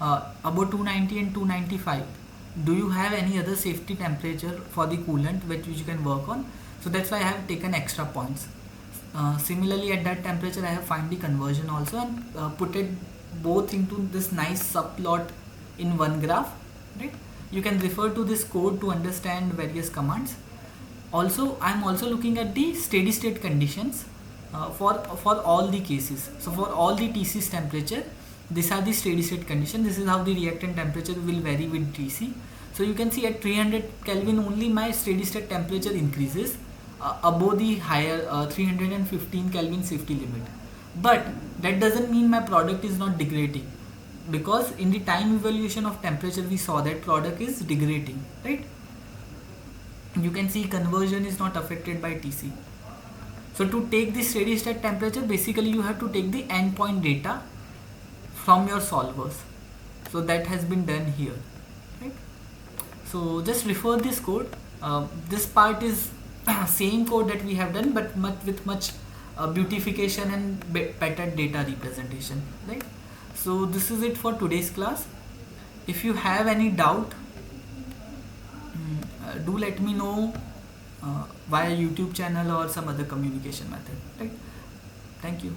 about 290 and 295, do you have any other safety temperature for the coolant which you can work on? So that's why I have taken extra points. Similarly, at that temperature I have find the conversion also and put it both into this nice subplot in one graph, right? You can refer to this code to understand various commands. Also, I am also looking at the steady state conditions for all the cases. So for all the TC's temperature, these are the steady state condition. This is how the reactant temperature will vary with TC. So you can see at 300 Kelvin only my steady state temperature increases above the higher 315 Kelvin safety limit. But that doesn't mean my product is not degrading, because in the time evaluation of temperature we saw that product is degrading, right? You can see conversion is not affected by TC. So to take the steady state temperature, basically you have to take the endpoint data from your solvers. So that has been done here, right? So just refer this code. This part is same code that we have done, but with much beautification and better data representation, right? So this is it for today's class. If you have any doubt, do let me know via YouTube channel or some other communication method, right? Thank you.